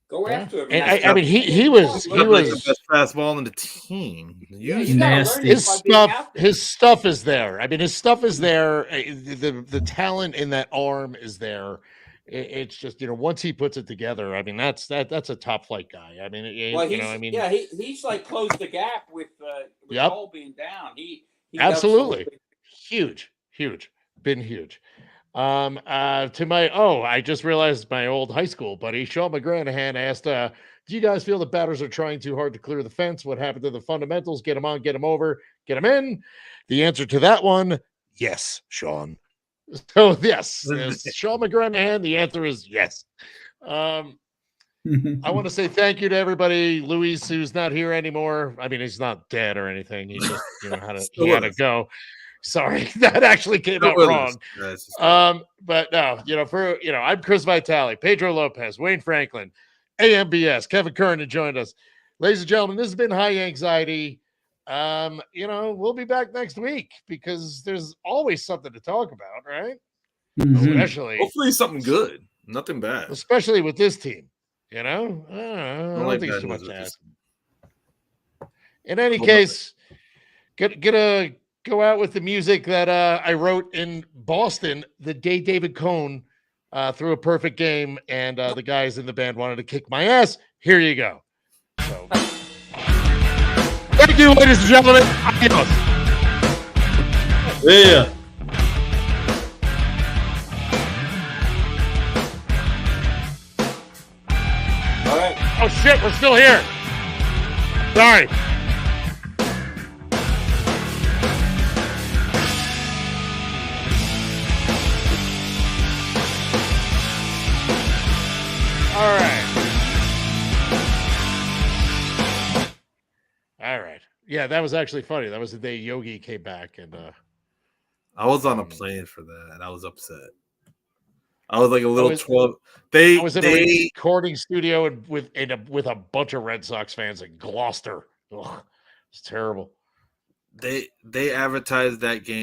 Go after him. And I mean, he was the best fastball in the team. His stuff is there. I mean, his stuff is there. The talent in that arm is there. It's just once he puts it together, I mean that's a top flight guy. I mean, he's like closed the gap with Cole being down. He absolutely huge, been huge. I just realized my old high school buddy Sean McGranahan asked, "Do you guys feel the batters are trying too hard to clear the fence? What happened to the fundamentals? Get them on, get them over, get them in." The answer to that one, yes, Sean. So yes, Sean McGranahan. The answer is yes. I want to say thank you to everybody. Luis, who's not here anymore. I mean, he's not dead or anything. He just, he had to go. Sorry, that actually came out wrong. But no, I'm Chris Vitale, Pedro Lopez, Wayne Franklin, AMBS, Kevin Kernan joined us. Ladies and gentlemen, this has been High Yanxiety. We'll be back next week because there's always something to talk about, right? Especially, hopefully something good, nothing bad. Especially with this team, I don't think it's too much to ask. In any case, gonna go out with the music that I wrote in Boston the day David Cohn threw a perfect game, and the guys in the band wanted to kick my ass. Here you go. So, thank you, ladies and gentlemen. Adios. Yeah. All right. Oh shit, we're still here. Sorry. All right. Yeah, that was actually funny. That was the day Yogi came back, and I was on a plane for that, and I was upset. I was like a little 12. I was in a recording studio with a bunch of Red Sox fans in Gloucester. Ugh, it's terrible. They advertised that game